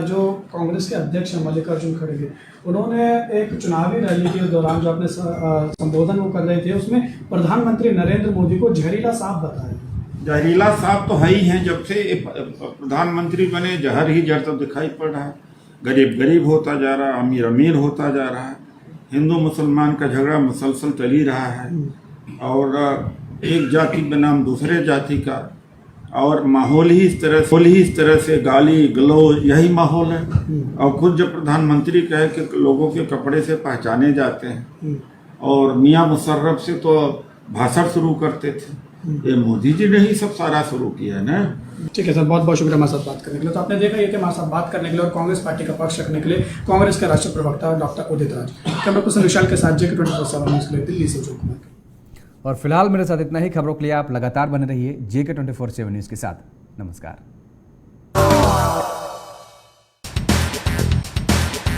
Speaker 14: जो कांग्रेस के अध्यक्ष हैं मल्लिकार्जुन खड़गे, उन्होंने एक चुनावी रैली के दौरान जो अपने संबोधन वो कर रहे थे, उसमें प्रधानमंत्री नरेंद्र मोदी को जहरीला सांप बताया।
Speaker 15: जहरीला सांप तो है ही है। जब से प्रधानमंत्री बने जहर ही जड़ तो दिखाई पड़ रहा है। गरीब गरीब होता जा रहा है, अमीर अमीर होता जा रहा है। हिंदू मुसलमान का झगड़ा मुसलसल चल ही रहा है, और एक जाति बनाम दूसरे जाति का, और माहौल ही इस तरह से गाली गलौज यही माहौल है। और खुद जब प्रधानमंत्री कहे कि लोगों के कपड़े से पहचाने जाते हैं, और मियां मुशर्रफ से तो भाषण शुरू करते थे, ये मोदी जी ने ही सब सारा शुरू किया है ना।
Speaker 14: ठीक है सर, बहुत बहुत शुक्रिया हमारे साथ बात करने के लिए। तो आपने देखा ये कि हमारे साथ बात करने के लिए और कांग्रेस पार्टी का पक्ष रखने के लिए कांग्रेस के राष्ट्रीय प्रवक्ता doctor Udit Raj. Camera person विशाल के साथ JK 24/7 न्यूज़ के लिए दिल्ली से उज्जवल कुमार।
Speaker 1: और फिलहाल मेरे साथ इतना ही। खबरों के लिए आप लगातार बने रहिए JK 24/7 न्यूज़ के साथ। नमस्कार।